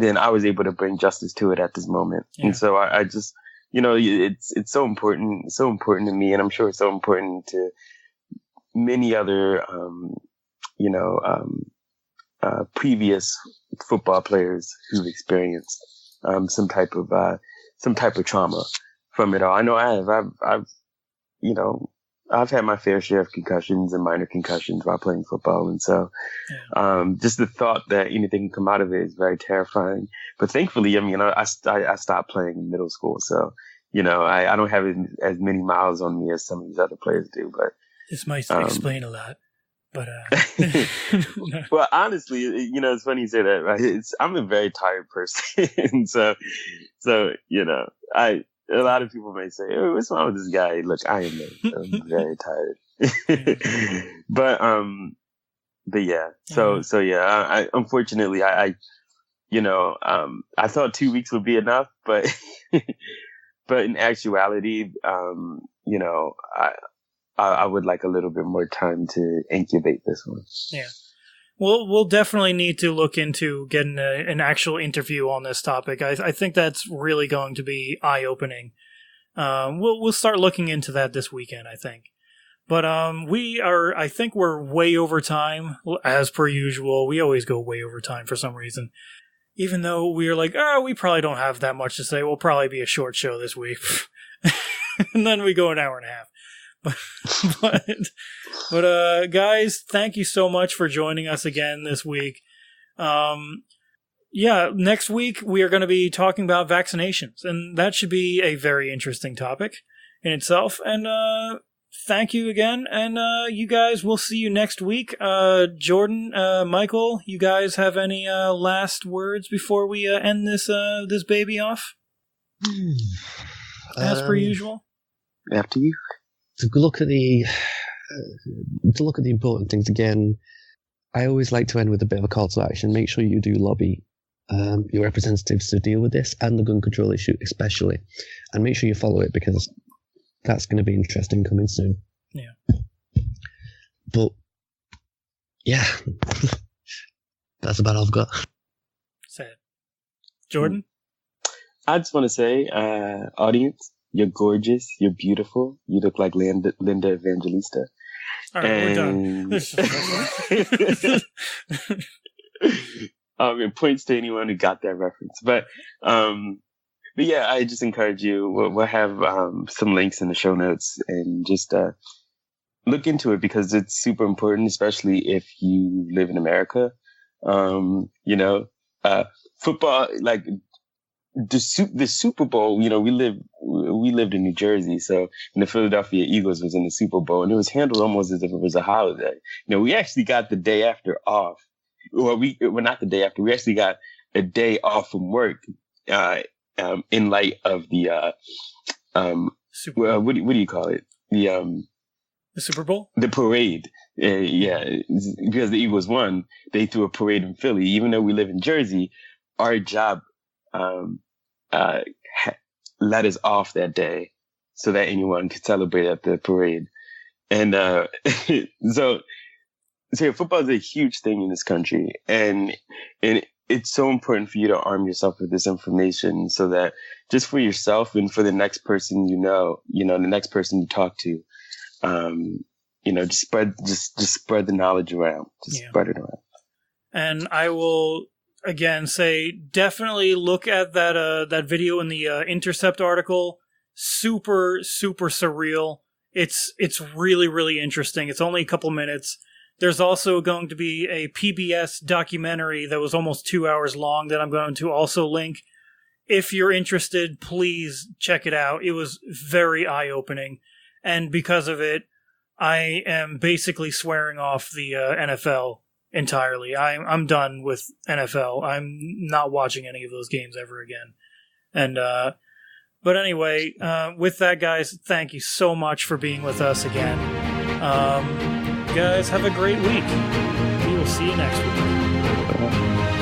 I was able to bring justice to it at this moment. Yeah. And so I just, it's so important. It's so important to me, and I'm sure it's so important to many other, previous football players who've experienced some type of trauma from it all. I know I've had my fair share of concussions and minor concussions while playing football, and so just the thought that anything can come out of it is very terrifying. But thankfully, I stopped playing in middle school, so I don't have as many miles on me as some of these other players do. But this might explain a lot. But well, honestly, it's funny you say that. Right? I'm a very tired person, so a lot of people may say, "Oh, what's wrong with this guy?" Look, I'm very tired. but yeah. So yeah. Unfortunately, I thought 2 weeks would be enough, but in actuality, I would like a little bit more time to incubate this one. Yeah. We'll definitely need to look into getting an actual interview on this topic. I think that's really going to be eye-opening. We'll start looking into that this weekend, I think. But I think we're way over time, as per usual. We always go way over time for some reason. Even though we're like, we probably don't have that much to say. We'll probably be a short show this week. And then we go an hour and a half. But guys, thank you so much for joining us again this week. Next week we are going to be talking about vaccinations, and that should be a very interesting topic in itself. And thank you again, and you guys, we'll see you next week. Jordan, Michael, you guys have any last words before we end this baby off? As per usual. After you. To look at the important things again, I always like to end with a bit of a call to action. Make sure you do lobby your representatives to deal with this and the gun control issue especially, and make sure you follow it because that's going to be interesting coming soon. Yeah. But yeah, that's about all I've got. Sad. Jordan? I just want to say, audience, you're gorgeous, you're beautiful, you look like Linda Evangelista. All right, we're done. It points to anyone who got that reference. But yeah, I just encourage you. We'll have some links in the show notes, and just look into it because it's super important, especially if you live in America. Football, like the Super Bowl. We lived in New Jersey, so the Philadelphia Eagles was in the Super Bowl, and it was handled almost as if it was a holiday. We actually got the day after off. Well, not the day after. We actually got a day off from work in light of the what do you call it? The Super Bowl? The parade. Because the Eagles won, they threw a parade in Philly. Even though we live in Jersey, our job let us off that day so that anyone could celebrate at the parade. And so football is a huge thing in this country, and it's so important for you to arm yourself with this information so that just for yourself and for the next person the next person you talk to, just spread the knowledge around. Spread it around. And I will again say, definitely look at that video in the Intercept article. Super, super surreal. It's really, really interesting. It's only a couple minutes. There's also going to be a PBS documentary that was almost 2 hours long that I'm going to also link. If you're interested, please check it out. It was very eye-opening. And because of it, I am basically swearing off the NFL entirely. I'm done with NFL. I'm not watching any of those games ever again. And but anyway, with that, guys, thank you so much for being with us again. Guys, have a great week. We will see you next week.